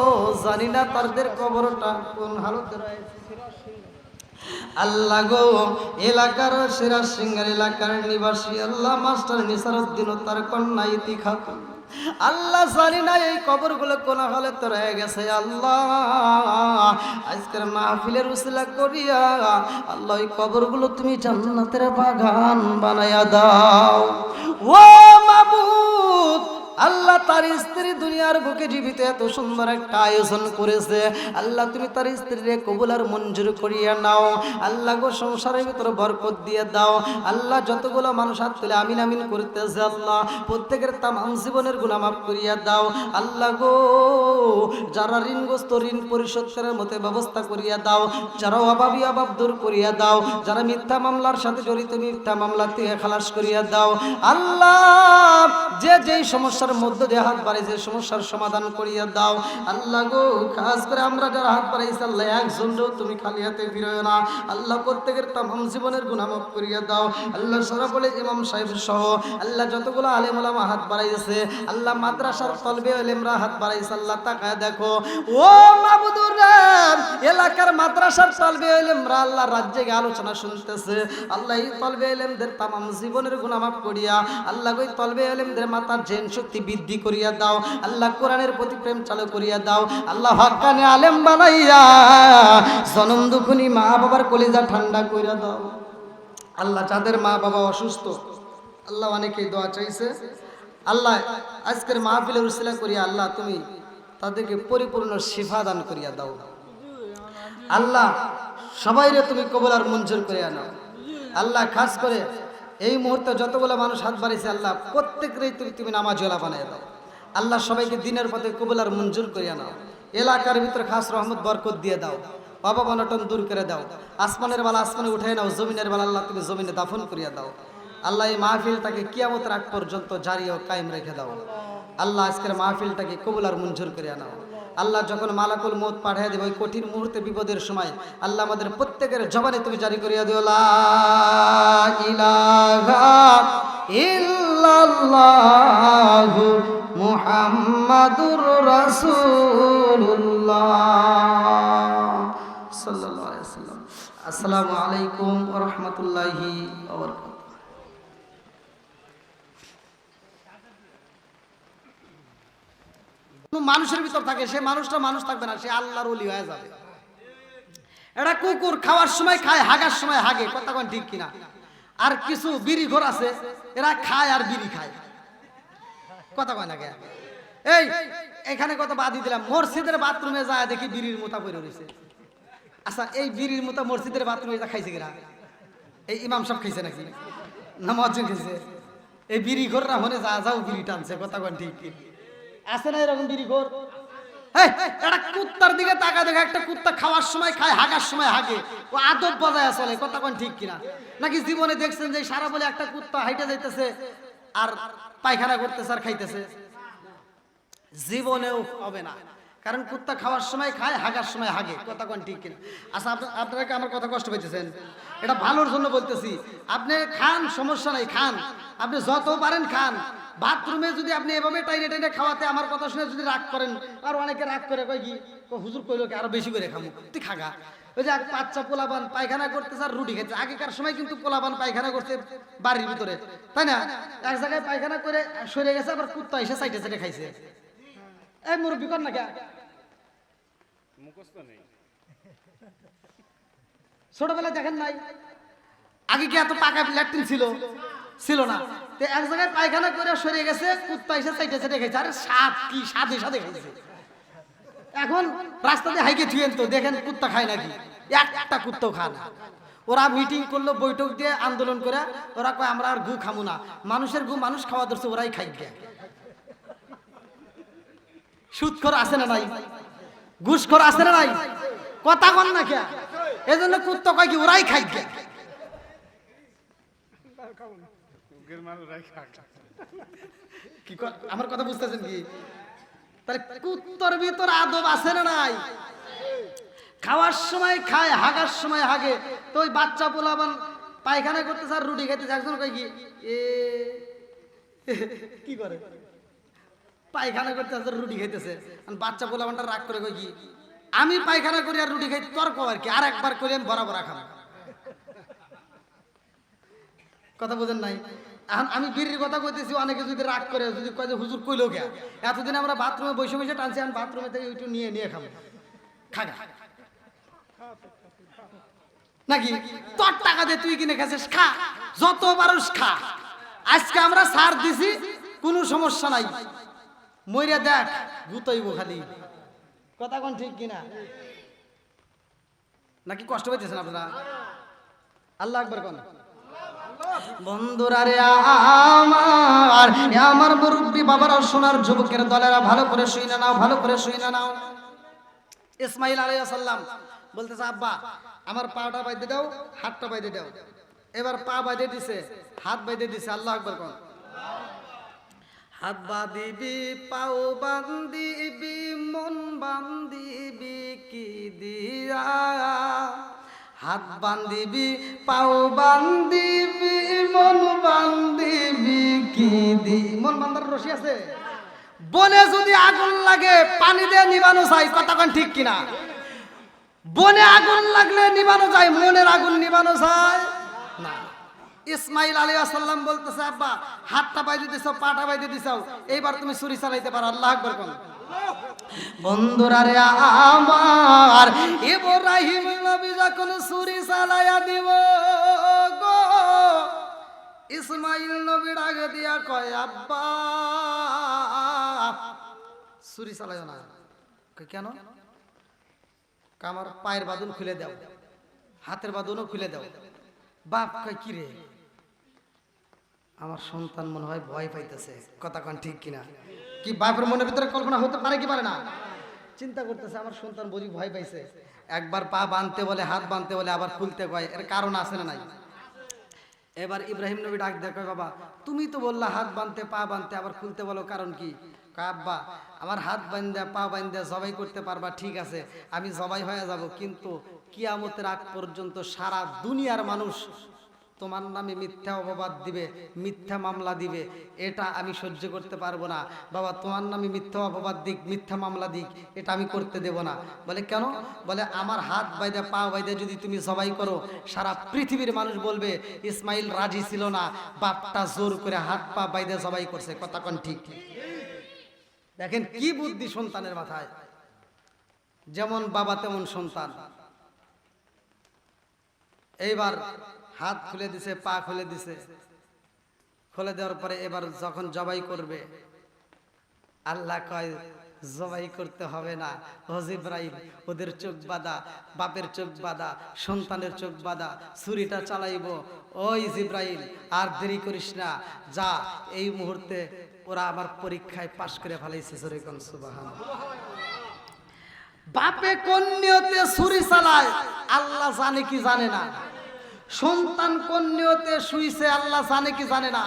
জানি না তাদের কবরটা কোন হালতে রয়েছে। আল্লাহ গো, এলাকার সিরাজসিংহার এলাকার নিবাসী আল্লাহ মাস্টার নিসারউদ্দিন ও তার কন্যা ইতি খাতুন, আল্লাহ জানি না এই কবরগুলো কোন হালে তো রয়ে গেছে। আল্লাহ আজকের মাহফিলের উসিলা করিয়া আল্লাহ এই কবরগুলো তুমি জান্নাতের বাগান বানায়া দাও। ও মাবুদ, আল্লাহ তার স্ত্রী দুনিয়ার বুকে জীবিত এত সুন্দর একটা আয়োজন করেছে, আল্লাহ তুমি তার স্ত্রীরে কবুল আর মঞ্জুর করিয়া নাও। আল্লাহ গো, সংসারের ভিতরে বরকত দিয়ে দাও। আল্লাহ যতগুলো মানুষ হাত তুলে আমিন আমিন করতেছে, আল্লাহ প্রত্যেকের তামাম জীবনের গুনাহ মাফ করিয়া দাও। আল্লাহ গো, যারা ঋণগ্রস্ত ঋণ পরিশোধ করার মতো ব্যবস্থা করিয়া দাও, যারা অভাবী অভাব দূর করিয়া দাও, যারা মিথ্যা মামলার সাথে জড়িত মিথ্যা মামলা থেকে খালাস করিয়া দাও। আল্লাহ যে যেই সমস্যার মধ্য দিয়ে হাত বাড়াইছে সমস্যার সমাধান করিয়া দাও। আল্লাহ গো, খাস করে আমরা যারা হাত বাড়াইছি আল্লাহ একজনও তুমি খালি হাতে ফিরোয় না। আল্লাহ প্রত্যেকের তামাম জীবনের গুনাহ মাফ করিয়া দাও। আল্লাহ সারা বলে ইমাম সাহেব সহ আল্লাহ যতগুলো আলেম ওলামা হাত বাড়াইছে, আল্লাহ মাদ্রাসার তলবে ইলমরা হাত বাড়াইছে, আল্লাহ তাকায় দেখো। ও মাবুদুর রে, এলাকার মাদ্রাসার তলবে ইলমরা আল্লাহ রাজ্যে আলোচনা শুনতেছে, আল্লাহ এই তলবে ইলমদের তামাম জীবনের গুনাহ মাফ করিয়া আল্লাহ গো তলবে ইলমদের মাথার জেন শক্তি বৃদ্ধি করিয়া দাও। আল্লাহ কোরআনের প্রতি প্রেম চালু করিয়া দাও। আল্লাহ হক্কানি আলেম বানাইয়া জনম দুঃখনি মা বাবার কলিজা ঠান্ডা করিয়া দাও। আল্লাহ যাদের মা বাবা অসুস্থ, আল্লাহ অনেকেই দোয়া চাইছে, আল্লাহ আজকের মাহফিলের উসিলা করিয়া আল্লাহ তুমি তাদেরকে পরিপূর্ণ শিফা দান করিয়া দাও। আল্লাহ সবাইরে তুমি কবুল আর মঞ্জুর করিয়া নাও। আল্লাহ খাস করে এই মুহূর্তে যতগুলো মানুষ হাত বাড়িয়েছে আল্লাহ প্রত্যেকেরই তুমি নামাজওয়ালা বানিয়ে দাও। আল্লাহ সবাইকে দিনের পথে কবুল আর মঞ্জুর করিয়া নাও। এলাকার ভিতরে খাস রহমত বরকত দিয়ে দাও, অভাব অনটন দূর করে দাও। আসমানের বেলা আসমানে উঠে নাও, জমিনের বেলা আল্লাহ তুমি জমিনে দাফন করিয়া দাও। আল্লাহ এই মাহফিলটাকে কিয়ামতের আগ পর্যন্ত জারি ও কায়েম রেখে দাও। আল্লাহ আজকের মাহফিলটাকে কবুল আর মঞ্জুর করিয়া নাও। আল্লাহ যখন মালাকুল মউত পাঠিয়ে দেবে ওই কঠিন মুহূর্তে বিপদের সময় আল্লাহ আমাদের প্রত্যেকের জবানে তুমি জারি করিয়া দিও, লা ইলাহা ইল্লাল্লাহু মুহাম্মাদুর রাসূলুল্লাহ সাল্লাল্লাহু আলাইহি ওয়াসাল্লাম। আসসালামু আলাইকুম ওয়া রাহমাতুল্লাহি ওয়া বারাকাতুহু। মানুষের ভিতর থাকে, সে মানুষটা মানুষ থাকবে না, সে আল্লাহর ওলি হয়ে যাবে। এটা কুকুর খাওয়ার সময় খায়, হাগার সময় হাগে, কথা কোন ঠিক কিনা? আর কিছু বিড়ি ঘর আছে, এরা খায় আর বিড়ি খায়, কথা কয় না কে? এই এখানে কত বাদি দিলাম, মসজিদের বাথরুমে যায় দেখি বিড়ির মোতা পড়ে রয়েছে। আচ্ছা, এই বিড়ির মোতা মসজিদের বাথরুমে যা খাইছে কিনা? এই ইমাম সাহেব খাইছে নাকি না মসজিদ খাইছে? এই বিড়ি ঘররা হনে যা যাও বিড়ি টানছে, কথা কোন ঠিক কি? আছে না এরকম বিড়ি ঘর? একটা কুত্তার দিকে তাকা দেখে, একটা কুত্তা খাওয়ার সময় খায়, হাগার সময় হাগে, ও আদব বজায় আসলে, কথা কোন ঠিক কিনা? নাকি জীবনে দেখছেন যে সারা বলে একটা কুত্তা হাইটে যাইতেছে আর পায়খানা করতেছে আর খাইতেছে? জীবনেও হবে না, কারণ কুত্তা খাওয়ার সময় খায়, হাগার সময় হাগে, কথা কোন ঠিক কিনা? আচ্ছা, আপনারা কি আমার কথা কষ্ট পাইতেছেন? এটা ভালোর জন্য বলতেছি। আপনি খান, সমস্যা নাই, খান, আপনি যত পারেন খান। বাথরুমে যদি আপনি এভাবে টাইনে টাইনে খাওয়াতে আমার কথা শুনে যদি রাগ করেন, আর অনেকে রাগ করে কয় কি হুজুর কইলো কি আরো বেশি করে খামু, তুই খাগা, ওই যে বাচ্চা পোলাপান পায়খানা করতেছে আর রুটি খেতে, আগেকার সময় কিন্তু পোলাপান পায়খানা করতে বাড়ির ভিতরে, তাই না? এক জায়গায় পায়খানা করে সরে গেছে, আবার কুত্তা এসে সাইডে সাইডে খাইছে। এই মুরব্বি কর না কে, ছোটবেলায় দেখেন নাই? আগে কি এত পাকা ল্যাট্রিন ছিল না? তো এক জায়গায় পায়খানা করে সরে গেছে, কুত্তা এসে সাইডে সাইডে খাইছে। আরে স্বাদ কি, সাথে সাথে খাইছে। এখন রাস্তাতে হাইকে থুয়েন তো দেখেন কুত্তা খায় নাকি? একটা কুত্তাও খায় না। ওরা মিটিং করলো, বৈঠক দিয়ে আন্দোলন করে, ওরা কয় আমরা আর গু খামু না। মানুষের গু মানুষ খাওয়া ধরছে, ওরাই খাই গে। সুদখোর আছে না নাই? ঘুষখোর আছে না নাই? কথা কন না কে? এই জন্য কুত্তা কয় কি ওরাই খাই গে। কি আমার কথা বুঝতেছেন কি? তাহলে কুত্তর ভিতর আদব আছে না নাই? খাওয়ার সময় খায়, হাগার সময় হাগে। তো ওই বাচ্চা পোলাবান পায়খানা করতেছে আর রুটি খাইতেছে, একজন কয় কি কি করে? পায়খানা করতেছে রুটি খাইতেছে, বাচ্চা পোলাবানটা রাগ করে কয় কি আমি পায়খানা করি আর রুটি খাই, তোর কো আর কি, আর একবার করে আমি বরাবর খাবো। কথা বোঝেন নাই? এখন আমি বিড়ির কথা কইতেছি, অনেকে যদি রাগ করে, যদি কয় যে হুজুর কইলো কে, এতদিন আমরা বাথরুমে বসে বসে টানছি, আমি বাথরুমে থেকে একটু নিয়ে খাবো, খাগা নাকি? তোর টাকা দিয়ে তুই কিনে খাচ্ছিস, খা, যত পারস খা। আজকে আমরা ছাড় দিছি, কোনো সমস্যা নাই, মইরা দেখ গুতাইবো খালি। কথা কোন ঠিক কিনা? নাকি কষ্ট পাইতেছেন আপনারা? আল্লাহ আকবার কোন। বন্ধুরা রে আমার মুরব্বী বাবারা, সোনার যুবকের দলেরা, ভালো করে শুইনা নাও, ভালো করে শুইনা নাও। ইসমাইল আলাইহিস সালাম বলতেছে আব্বা আমার পাটা বাইদে দাও, হাতটা বাইদে দাও। এবার পা বাইদে দিছে, হাত বাইদে দিছে। আল্লাহ আকবার কোন। হাত বাঁধিবি, পাও বান্ধিবি, মন বান্ধিবি কি দিয়া? হাত বান্ধিবি, পাও বান্ধিবি, মন বান্ধিবি কি দি? মন বান্ধার রশি আছে? বনে যদি আগুন লাগে পানি দিয়ে নিবানো যায়, কথা কোন ঠিক কিনা? বনে আগুন লাগলে নিবানো যায়, মনের আগুন নিবানো যায় না। ইসমাইল আলাইহিস সালাম বলতেছে আব্বা হাতটা বাইদে দিছো, পাটা বাইদে দিছো, এইবার তুমি ছুরি চালাইতে পারো। আল্লাহ আকবার কোন। বন্ধুরা রে আমার ইব্রাহিম নবী যখন ছুরি চালাইয়া দিব গো, ইসমাইল নবী ডাক দিয়া কয় আব্বা ছুরি চালাইও না। কেন? আমার পায়ের বাঁধন খুলে দাও, হাতের বাঁধনও খুলে দাও। বাপ কয় কি রে, আমার সন্তান মনে হয় ভয় পাইতেছে। কথা কোন ঠিক কিনা? কি বাপের মনের ভিতরে কল্পনা হতে পারে কি পারে না? চিন্তা করতেছে আমার সন্তান বুঝি ভয় পাইছে। একবার পা বাঁধতে বলে, হাত বাঁধতে বলে, আবার খুলতে কয়, এর কারণ আছে না নাই? এবার ইব্রাহিম নবী ডাক দেয়, কয় বাবা তুমি তো বললা হাত বাঁধতে, পা বাঁধতে, আবার খুলতে বলো, কারণ কি? কয় আব্বা আমার হাত বাঁধা, পা বাঁধা জবাই করতে পারবা, ঠিক আছে আমি জবাই হয়ে যাব, কিন্তু কিয়ামতের আগ পর্যন্ত সারা দুনিয়ার মানুষ তোমার নামে মিথ্যা অপবাদ দিবে, মিথ্যা মামলা দিবে, এটা আমি সহ্য করতে পারবো না। বাবা তোমার নামে মিথ্যা অপবাদ দিক, মিথ্যা মামলা দিক, এটা আমি করতে দেব না। বলে কেন? বলে আমার হাত বাইদা, পা বাইদা যদি তুমি জবাই করো, সারা পৃথিবীর মানুষ বলবে ইসমাইল রাজি ছিল না, বাপটা জোর করে হাত পা বাইদা জবাই করছে। কথা কোন ঠিক? দেখেন কি বুদ্ধি সন্তানের মাথায়, যেমন বাবা তেমন সন্তান। এইবার হাত খুলে দিছে, পা খুলে দিছে, খুলে দেওয়ার পরে এবার যখন জবাই করবে, আল্লাহ কয় জবাই করতে হবে না, ও জিবরাইল ওদের চোখ বাঁধা, বাপের চোখ বাঁধা, সন্তানের চোখ বাঁধা, ছুরিটা চালাইব। ওই জিবরাইল আর দেরি করিস না, যা এই মুহূর্তে ওরা আমার পরীক্ষায় পাশ করে ফেলাইছে। সুবহানাল্লাহ। বাপে কোন নিয়তে ছুরি চালায় আল্লাহ জানে কি জানে না, সন্তান কোন নিয়তে শুইছে আল্লাহ জানে কি জানে না।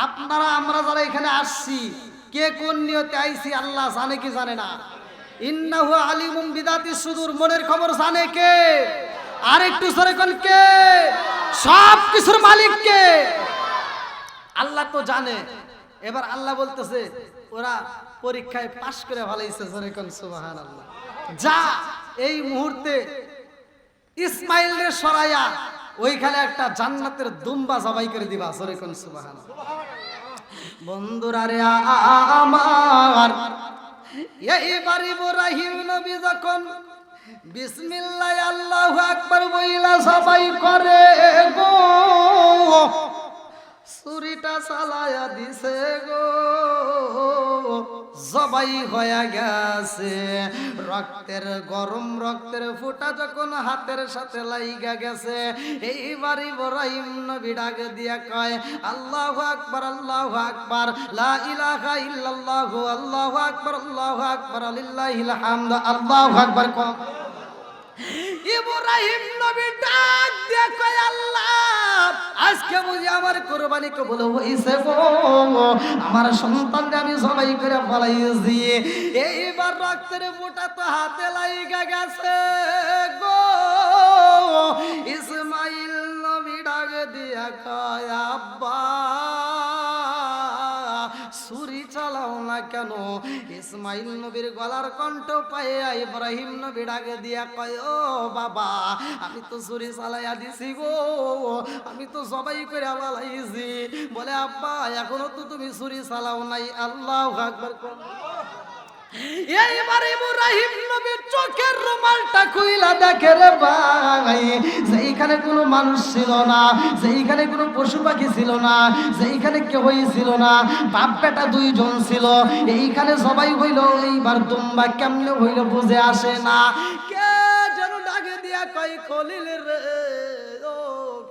আপনারা আমরা যারা এখানে আসছি, কে কোন নিয়তে আইছি আল্লাহ জানে কি জানে না। ইন্নাহু আলিমুম বিদাতিস সুদূর, মনের খবর জানে কে? আর একটু জোরে কোন কে? সব কিছুর মালিক কে? আল্লাহ তো জানে। এবার আল্লাহ বলতেছে ওরা পরীক্ষায় পাশ করে ফেলাইছে। জোরে কোন সুবহানাল্লাহ। যা এই মুহূর্তে ইসমাইল রে সরাইয়া ওইখানে একটা জান্নাতের দুম্বা জবাই করে দিবা। সরে কোন সুবহানাল্লাহ। বন্ধুরা রে আমার, এইবার ইব্রাহিম নবী যখন বিসমিল্লাহ আল্লাহু আকবার বইলা সবাই করে গো, ছুরিটা চালায়া দিছে গো, জবাই হয়ে গেছে। রক্তের গরম রক্তের ফোঁটা যখন হাতের সাথে লাইগা গেছে, এইবার ইব্রাহিম নবী ডাক দিয়া কয় আল্লাহু আকবার আল্লাহু আকবার লা ইলাহা ইল্লাল্লাহু আল্লাহু আকবার লিল্লাহিল হামদ আল্লাহু আকবার। ইব্রাহিম নবী ডাক দিয়া কয় আল্লাহ, আজকে বুঝি আমার কুরবানি কবুল হইছে গো, আমার সন্তানকে আমি সবাই করে ফলাইছি। এইবার রক্তের ফোঁটা তো হাতে লাইগা গেছে গো। ইসমাইল নবী ডাক দিয়া কয় আব্বা, ছুরি চালাও না কেন? ইসমাইল নবীর গলার কণ্ঠ পাইয়া ইব্রাহিম নবী ডাকে দিয়া কয় ও বাবা, আমি তো ছুরি চালাইয়া দিছি গো, আমি তো সবাই করে বালাইছি। বলে আব্বা, এখনো তো তুমি ছুরি চালাও নাই। আল্লাহু আকবার। এইবার ইব্রাহিম নবীর চোখের রুমালটা খুইলা দেখে রে ভাই, যেইখানে কোনো মানুষ ছিল না, যেইখানে কোনো পশু পাখি ছিল না, যেইখানে কেউই ছিল না, বাপ বেটা দুইজন ছিল, এইখানে সবাই হইল। এইবার দুম্বা কেমনে হইল বুঝে আসে না। কে যেন ডাকে দিয়া কই খলিল রে, ও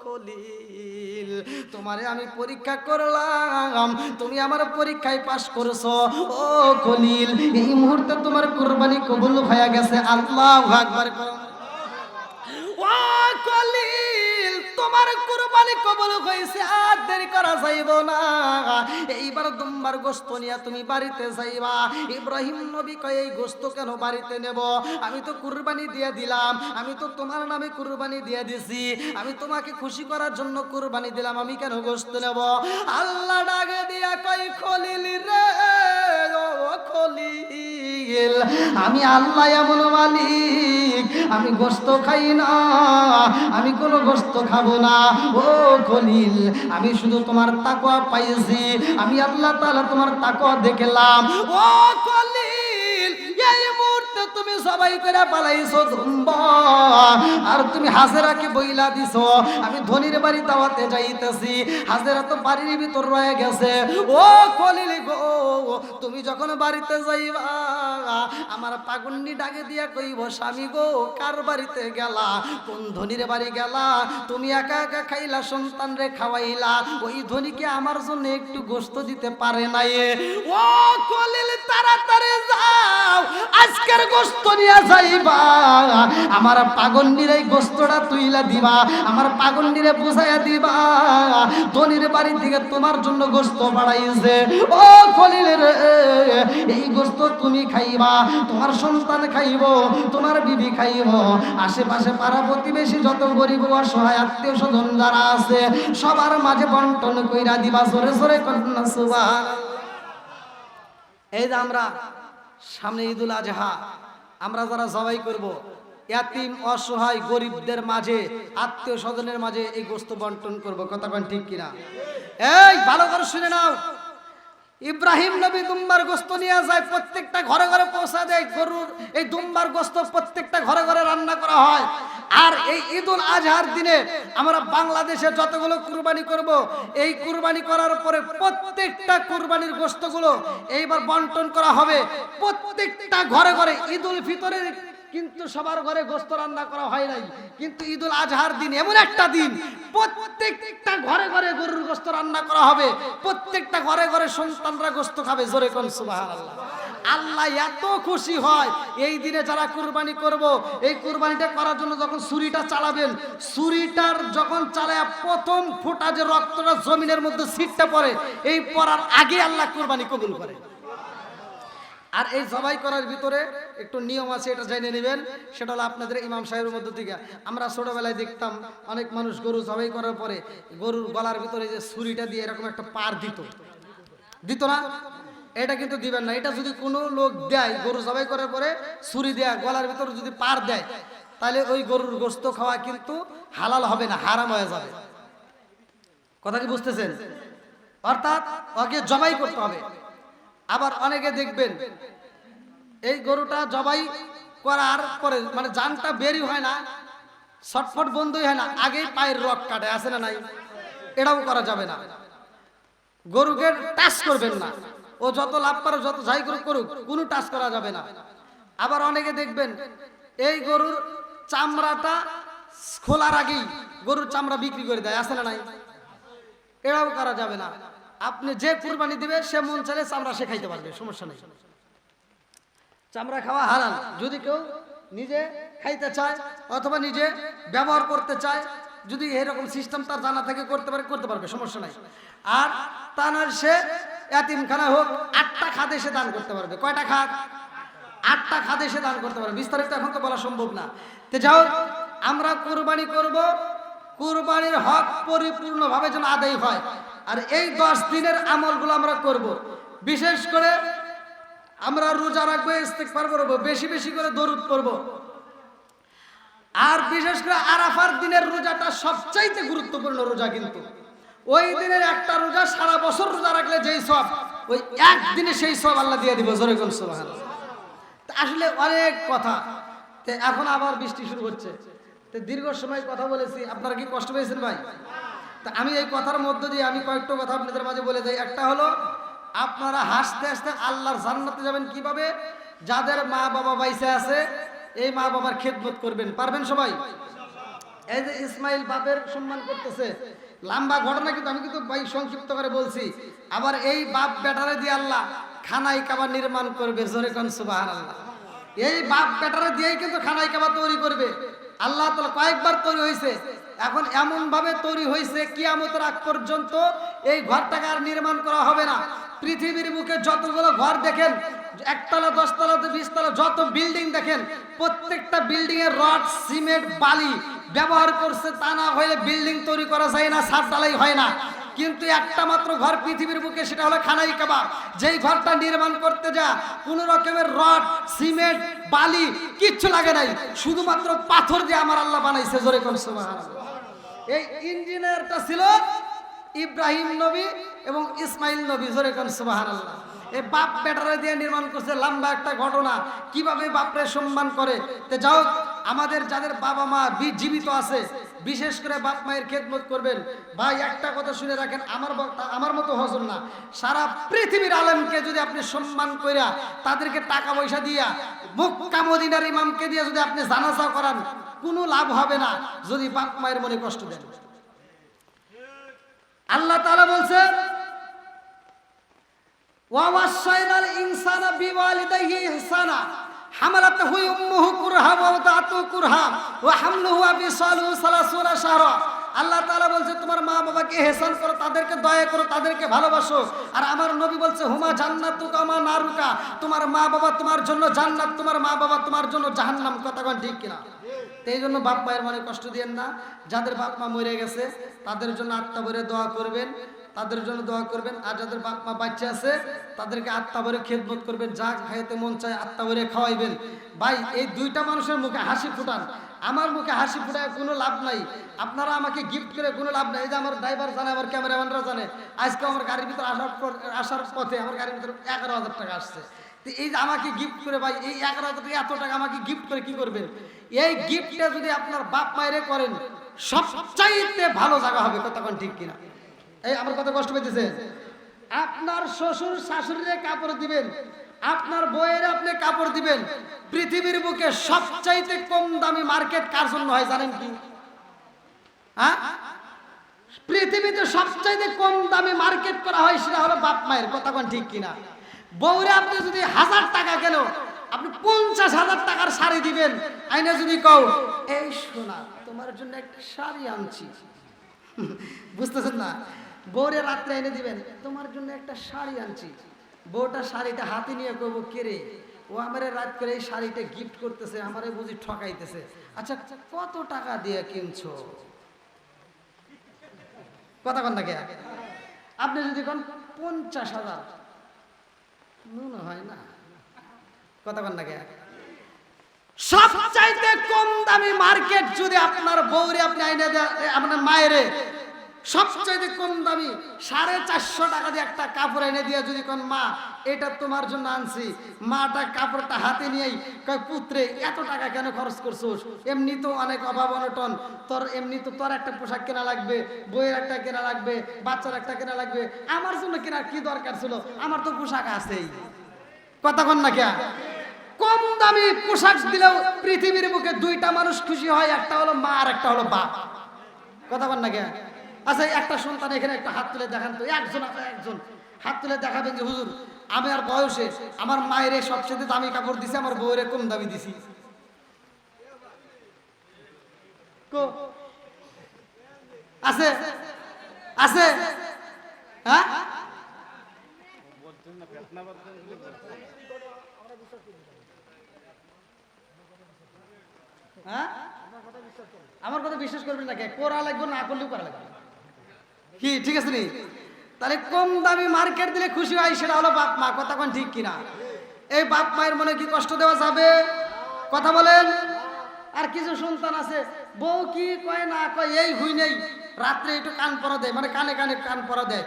খলিল, তোমারে আমি পরীক্ষা করলাম, তুমি আমার পরীক্ষায় পাশ করেছো। ও খলিল, এই মুহূর্তে তোমার কুরবানি কবুল হয়ে গেছে। আল্লাহু আকবার। ও খলিল, তোমার কুরবানি কবুল হয়েছে, আর দেরি করা যাইব না। এইবার দুম্বার গোশত নিয়ে তুমি বাড়িতে যাইবা। ইব্রাহিম নবী কয় এই গোশত কেন বাড়িতে নেব? আমি তো কুরবানি দিয়ে দিলাম, আমি তো তোমার নামে কুরবানি দিয়ে দিছি, আমি তোমাকে খুশি করার জন্য কুরবানি দিলাম, আমি কেন গোশত নেব? আল্লাহ ডাকে দিয়া কয় খলিল রে, ও খলিল, আমি আল্লাহ এমন মালিক, আমি গোশত খাই না, আমি কোনো গোশত খাবো না। ও খলিল, আমি শুধু তোমার তাকওয়া পাইছি, আমি আল্লাহ তাআলা তোমার তাকওয়া দেখলাম। ও খলিল, এই মুহূর্তে তুমি সবাই করে পালাইছো দুম্বা, আর তুমি হাজেরাকে বইলা দিছো আমি ধনির বাড়ি দাওয়াতে যাইতেছি। হাজেরা তো বাড়ির ভিতর রয়ে গেছে। ও খলিল গো, তুমি যখন বাড়িতে যাইবা আমার পাগুন্নি ডাকে দিয়া কইব স্বামী গো, কার বাড়িতে গেলা, কোন ধনির বাড়ি গেলা, তুমি একা একা খাইলা, সন্তান রে খাওয়াইলা, ওই ধনীকে আমার জন্য একটু গোশত দিতে পারে নাই। ও খলিল, তাড়াতাড়ি যাও, আজকের গোশত নিয়ে যাইবা, আমার পাগন্নির এই গোশতটা তুইলা দিবা, আমার পাগন্নিরে বুঝাইয়া দিবা ধনির বাড়ি থেকে তোমার জন্য গোশত বাড়াইছে। ও খলিল রে, এই গোশত তুমি খাইবা, তোমার সন্তান খাইব, তোমার বিবি খাইব, আশেপাশে পাড়া প্রতিবেশী যত গরিব অসহায় আত্মীয় স্বজন যারা আছে সবার মাঝে বন্টন কইরা দিবা। জোরে জোরে কন্যা সুবহানাল্লাহ। এই যে আমরা সামনে ঈদুল আজহা, আমরা যারা জবাই করব, ইয়াতিম অসহায় গরিবদের মাঝে আত্মীয় স্বজনের মাঝে এই গোশত বন্টন করব। কথা কোন ঠিক কিনা? এই ভালো করে শুনে নাও, ইব্রাহিম নবী দুম্বার গোশত নিয়ে যায়, প্রত্যেকটা ঘরে ঘরে পৌঁছা দেয়। গরুর এই দুম্বার গোশত প্রত্যেকটা ঘরে ঘরে রান্না করা হয়। আর এই ঈদুল আজহার দিনে আমরা বাংলাদেশে যতগুলো কুরবানি করব, এই কুরবানি করার পরে প্রত্যেকটা কুরবানির গোশতগুলো এইবার বন্টন করা হবে প্রত্যেকটা ঘরে ঘরে। ঈদুল ফিতরের কিন্তু সবার ঘরে গোশত রান্না করা হয় নাই, কিন্তু ঈদুল আজহার দিন এমন একটা দিন প্রত্যেকটা ঘরে ঘরে গরুর গোশত রান্না করা হবে, প্রত্যেকটা ঘরে ঘরে সন্তানরা গোশত খাবে। জোরে কোন সুবহানাল্লাহ। আল্লাহ এত খুশি হয় এই দিনে যারা কুরবানি করব, এই কুরবানিটা করার জন্য যখন ছুরিটা চালাবেন, ছুরিটার যখন চালায়া প্রথম ফোঁটা যে রক্তটা জমিনের মধ্যে ছিটটা পড়ে, এই পড়ার আগে আল্লাহ কুরবানি কবুল করে। আর এই জবাই করার ভিতরে একটু নিয়ম আছে, এটা জেনে নেবেন। সেটা হলো আপনাদের ইমাম সাহেবের মধ্য থেকে। আমরা ছোটবেলায় দেখতাম অনেক মানুষ গরু জবাই করার পরে গরুর গলার ভিতরে যে ছুরিটা দিয়ে এরকম একটা পার দিত না? এটা কিন্তু দিবেন না। এটা যদি কোনো লোক দেয়, গরু জবাই করার পরে ছুরি দেয়া গলার ভিতরে যদি পার দেয়, তাহলে ওই গরুর গোশত খাওয়া কিন্তু হালাল হবে না, হারাম হয়ে যাবে। কথা কি বুঝতেছেন? অর্থাৎ ওকে জবাই করতে হবে। আবার অনেকে দেখবেন এই গরুটা জবাই করার পরে মানে জানটা বেরি হয় না, ছটফট বন্ধই হয় না, আগেই পায়ের রক কাটে, আছে না নাই? এটাও করা যাবে না। গরুকে টাচ করবেন না, ও যত লাভ পারে যত যাই করুক করুক, কোনো টাচ করা যাবে না। আবার অনেকে দেখবেন এই গরুর চামড়াটা খোলার আগেই গরুর চামড়া বিক্রি করে দেয়, আছে না নাই? এটাও করা যাবে না। আপনি যে কুরবানি দিবে সে মন চাইলে চামড়া সে খাইতে পারবে, সমস্যা নেই। চামড়া খাওয়া হারাম। যদি কেউ নিজে খাইতে চায় অথবা নিজে ব্যবহার করতে চায়, যদি এরকম সিস্টেম তার জানা থেকে করতে পারবে, সমস্যা নাই। আর তা নয় সে এতিমখানা হোক 8টা খাদে সে দান করতে পারবে। কয়টা খাদ? 8টা খাদে সে দান করতে পারবে। বিস্তারিত এখন তো বলা সম্ভব না। তো যাও, আমরা কুরবানি করব, কুরবানির হক পরিপূর্ণভাবে যেন আদায় হয়। আর এই 10 দিনের আমলগুলো আমরা করব। বিশেষ করে আমরা রোজা রাখবো, ইস্তেগফার করব, বেশি বেশি করে দরুদ পড়ব। আর বিশেষ করে আরাফার দিনের রোজাটা সবচাইতে গুরুত্বপূর্ণ রোজা। কিন্তু ওই দিনের একটা রোজা সারা বছর রোজা রাখলে যেই সব, ওই একদিনে সেই সব আল্লাহ দিয়ে দিব। জোরে কোন সুবহানাল্লাহ। আসলে অনেক কথা, এখন আবার বৃষ্টি শুরু হচ্ছে, দীর্ঘ সময় কথা বলেছি, আপনারা কি কষ্ট পেয়েছেন ভাই? তা আমি এই কথার মধ্য দিয়ে আমি কয়েকটা কথা আপনাদের মাঝে বলে যাই। একটা হলো, আপনারা হাসতে হাসতে আল্লাহর জান্নাতে যাবেন কিভাবে? যাদের মা বাবা বাইসে আছে এই মা বাবার খেদমত করবেন, পারবেন সবাই? এই যে ইসমাইল বাপের সম্মান করতেছে, লম্বা ঘটনা কিন্তু আমি কিন্তু ভাই সংক্ষিপ্ত করে বলছি। আবার এই বাপ বেটারে দিয়ে আল্লাহ খানাই কাবা নির্মাণ করবে। জোরে কোন সুবহানাল্লাহ। এই বাপ বেটারে দিয়েই কিন্তু খানাই কাবা তৈরি করবে। আল্লাহ তাআলা কয়েকবার তৈরি হয়েছে, এখন এমন ভাবে তৈরি হয়েছে কিয়ামতের আগ পর্যন্ত এই ঘরটাকে আর নির্মাণ করা হবে না। পৃথিবীর বুকে যতগুলো ঘর দেখেন, 1 তলা 10 তলা 20 তলা যত বিল্ডিং দেখেন, প্রত্যেকটা বিল্ডিং এর রড সিমেন্ট বালি ব্যবহার করছে। তা না হলে বিল্ডিং তৈরি করা যায় না, ছাদ ঢালাই হয় না। কিন্তু একটা মাত্র ঘর পৃথিবীর বুকে, সেটা হলো খানাই কাবা। যেই ঘরটা নির্মাণ করতে যা কোনো রকমের রড সিমেন্ট বালি কিচ্ছু লাগে নাই, শুধুমাত্র পাথর দিয়ে আমার আল্লাহ বানাইছে। জোরে কোন সুবহানাল্লাহ। এই ইঞ্জিনিয়ারটা ছিল ইব্রাহিম নবী এবং ইসমাইল নবী। জোরে কোন সুবহানাল্লাহ। এই বাপ বেটারে দিয়ে নির্মাণ করছে। লম্বা একটা ঘটনা, কিভাবে বাপরে সম্মান করে। তে যাও, আমাদের যাদের বাবা মা জীবিত আছে, বিশেষ করে বাপ মায়ের খেদমত করবেন। ভাই একটা কথা শুনে রাখেন, আমার মতো হজর না, সারা পৃথিবীর আলেমকে যদি আপনি সম্মান কইরা তাদেরকে টাকা পয়সা দিয়া মক্কা মদিনার ইমামকে দিয়ে যদি আপনি জানাজা করান, কোনো লাভ হবে না যদি বাপ মায়ের মনে কষ্ট দেন। আল্লাহ তাআলা বলছেন, ওয়া ওয়াসাইনাল ইনসানা বিওয়ালিদাইহি ইহসানা হামালাতহু উম্মুহু কুরহা ওয়া ওয়াদাতুহু কুরহা ওয়া হামলুহু ওয়া ফিসালুহু 30 শাহরা। আল্লাহ তাআলা বলছে তোমার মা বাবাকে ইহসান করো, তাদেরকে দয়া করো, তাদেরকে ভালোবাসো। আর আমার নবী বলছে হুমা জান্নাতুকা মা নারুকা, তোমার মা বাবা তোমার জন্য জান্নাত, তোমার মা বাবা তোমার জন্য জাহান্নাম। কথা কোন ঠিক কিনা? এই জন্য বাপ মায়ের মনে কষ্ট দিয়েন না। যাদের বাপ মা মরে গেছে তাদের জন্য আত্মা ভরে দোয়া করবেন, তাদের জন্য দোয়া করবেন। আর যাদের বাপ মা বাচ্চা আছে তাদেরকে আত্মা ভরে খেদমত করবেন, যা খাইতে মন চায় আত্মা ভরে খাওয়াইবেন। ভাই এই দুইটা মানুষের মুখে হাসি ফুটান, আমার মুখে হাসি ফুটায় কোনো লাভ নাই। আপনারা আমাকে গিফট করে কোনো লাভ নাই। এই যে আমার ড্রাইভার জানে, আমার ক্যামেরাম্যানরা জানে, আজকে আমার গাড়ির ভিতরে আসার পথে আমার গাড়ির ভিতরে 11,000 টাকা আসছে। তো এই যে আমাকে গিফট করে, ভাই এই 11,000 টাকা এত টাকা আমাকে গিফট করে কি করবেন? এই গিফটটা যদি আপনার বাপ মায়েরে করেন সবচাইতে ভালো জায়গা হবে। কথা কোন ঠিক কিনা? এই আমার কথা কষ্ট পেতেছে? আপনার শ্বশুর শাশুড়িরে কাপড় দিবেন, আপনার বইয়ের আপনি কাপড় দিবেন। পৃথিবীর বুকে সবচাইতে কম দামি মার্কেট কার জন্য হয় জানেন কি? হ্যাঁ, পৃথিবীতে সবচাইতে কম দামি মার্কেট করা হয় সেটা হলো বাপ মায়ের। কথা কোন ঠিক কিনা? বউরে আপনি যদি 1000 টাকা কেন, আপনি 50,000 টাকার শাড়ি দিবেন, আইনা যদি কও এই সোনা তোমার জন্য একটা শাড়ি আনছি, বুঝতেছেন না? বউরে রাত্রে এনে দিবেন, তোমার জন্য একটা শাড়ি আনছি। বউটা শাড়িটা হাতে নিয়ে কইব, কে রে ও আমারে রাত করে এই শাড়িটা গিফট করতেছে, আমারে বুঝি ঠকাইতেছে। আচ্ছা কত টাকা দিয়ে কিনছো? কথা কন না কে? আপনি যদি কোন 50,000, মনে হয় না। কথা কন না কে? সবচাইতে কম দামি মার্কেট যদি আপনার বউরে আপনি আইনে দেন, আপনার মায়েরে সবচাইতে কম দামি 450 টাকা দিয়ে একটা কাপড় এনে দিয়ে যদি কোন মা এটা তোমার জন্য আনছি, মাটা কাপড়টা হাতে নিয়েই কয় পুত্রে এত টাকা কেন খরচ করছোস, এমনি তো অনেক অভাব অনটন, তোর এমনি তো তোর একটা পোশাক কেনা লাগবে, বইয়ের একটা কেনা লাগবে, বাচ্চার একটা কেনা লাগবে, আমার জন্য কেনার কি দরকার ছিল, আমার তো পোশাক আছেই। কথা কন না কে? কম দামি পোশাক দিলেও পৃথিবীর বুকে দুইটা মানুষ খুশি হয়, একটা হলো মা আর একটা হলো বাপ। কথা কন না কে? আচ্ছা, একটা সন্তান এখানে একটা হাত তুলে দেখান তো, একজন হাত তুলে দেখাবেন যে হুজুর আমি আর বয়সে আমার মায়ের সবচেয়ে দামি কাপড় দিছি, আমার বউয়ের কম দামি দিছি। আছে আছে হ্যাঁ, হ্যাঁ আমার কথা বিশ্বাস করবেন না কে? করা লাগবে না করলেও করা লাগবে কি? ঠিক আছে নি? তাহলে কম দামি মার্কেট দিলে খুশি হয়, সেটা হলো বাপ মা। কথা কোন ঠিক কিনা? এই বাপ মায়ের মনে কি কষ্ট দেওয়া যাবে? কথা বলেন। আর কিছু সন্তান আছে বউ কি কয় না কয় এই হুই নেই, রাত্রে একটু কান পরা দেয়, মানে কানে কানে কান পরা দেয়,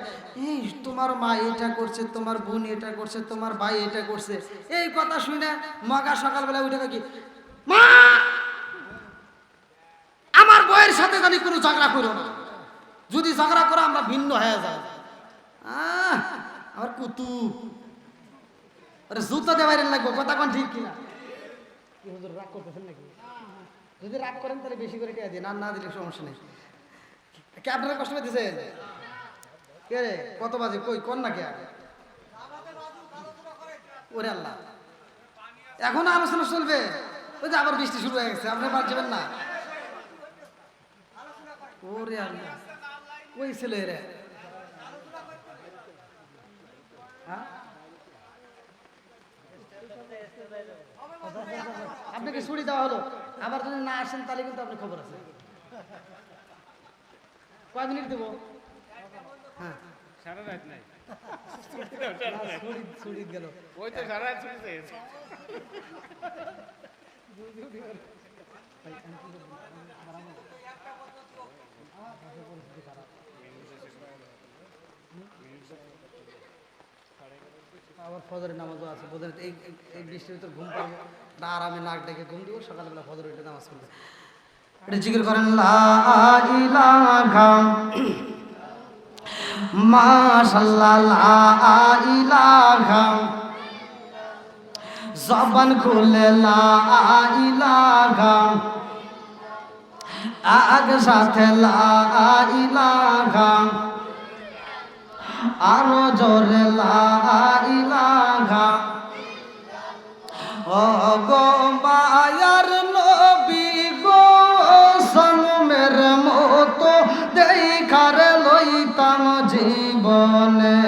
এই তোমার মা এটা করছে, তোমার বোন এটা করছে, তোমার ভাই এটা করছে, এই কথা শুনে মগা সকালবেলা উঠে কি মা আমার বউয়ের সাথে জানি কোনো ঝগড়া করো না, যদি ঝগড়া করো আমরা ভিন্ন হয়ে যাই। আমার কুতুব আরে জুতো দেওয়ার লাগবে। কথা কোন ঠিক কিনা? কি হুজুর রাগ করতেছেন নাকি? যদি রাগ করেন তাহলে বেশি করে টিয়া দিন, আর না দিলে সমস্যা নেই। কে আপনারা কষ্ট পেতেছেন? কে রে কত বাজে কই কোন না কে? ওরে আল্লাহ, এখন আলোচনা চলবে? ওই যে আবার বৃষ্টি শুরু হয়ে গেছে, আপনি বাদ যাবেন না? ওরে আল্লাহ, ওই ছেলে রে আপনাকে ছুটি দেওয়া হলো, আবার যদি না আসেন তাহলে কিন্তু আপনার খবর আছে। কয় মিনিট দেবো? হ্যাঁ সারা রাত নাই, ছুটি গেল ওই তো সারা রাত ছুটি পেয়েছে। আবার ফজরের নামাজও আছে, বোধ হয় এই বৃষ্টির ভিতর ঘুম পাবো না, আরামে নাক ডেকে ঘুম দিব, সকালবেলা ফজর উঠে নামাজ পড়বে। এটা জিকির করেন লা ইলাহা মাশাআল্লাহ, লা ইলাহা, জবান খুলে লা ইলাহা, আগ সাথে লা ইলাহা, আরো জোরে লা ইলাহা। ও গো মায়ার নবী গো, জন্মের মতো দেখার লইতাম জীবনে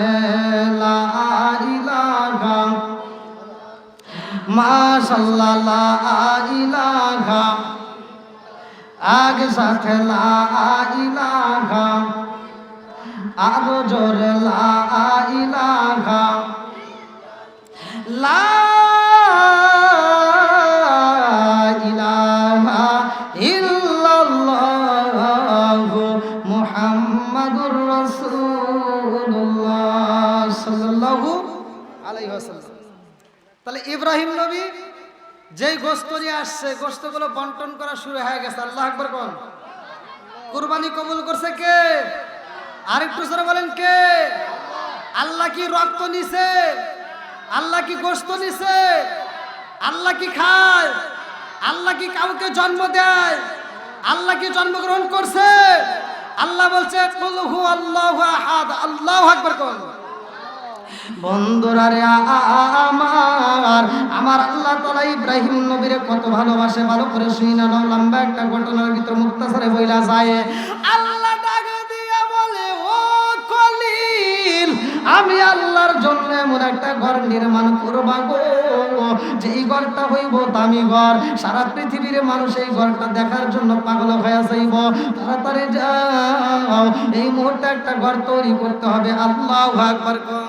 লা ইলাহা মাশাআল্লাহ, লা ইলাহা, আগে সাথে লা ইলাহা, আরো জোরে লা ইলাহা, লা ইলাহা ইল্লাল্লাহু মুহাম্মাদুর রাসূলুল্লাহ সাল্লাল্লাহু আলাইহি ওয়াসাল্লাম। তাহলে ইব্রাহিম নবী যেই গোশত নিয়ে আসছে, গোশতগুলো বন্টন করা শুরু হয়ে গেছে। আল্লাহু আকবার কোন? কুরবানি কবুল করছে কে? আরেকটু জোরে বলেন কে? আল্লাহ কি রক্ত নিছে? আল্লাহ কি গোশত নিছে? আল্লাহ কি খায়? আল্লাহ কি কাউকে জন্ম দেয়? আল্লাহ কি জন্মগ্রহণ করছে? আল্লাহ বলছে কুল হু আল্লাহু আহাদ। আল্লাহু আকবার কোন? বন্ধুরা রে আমার আল্লাহ তাআলা ইব্রাহিম নবীরে কত ভালোবাসে, ভালো করে শুনি না, লম্বা একটা ঘটনার ভিতর মুক্তাসারে বইলা যায়। আল্লাহ ডাক দিয়া বলে, ও খলিল, আমি আল্লাহর জন্য এমন একটা ঘর নির্মাণ করব গো, যেই ঘরটা হইব দামি ঘর, সারা পৃথিবীর মানুষ এই ঘরটা দেখার জন্য পাগল হয়ে যাইব। তাড়াতাড়ি যাও, এই মুহূর্তে একটা ঘর তৈরি করতে হবে। আল্লাহু আকবার।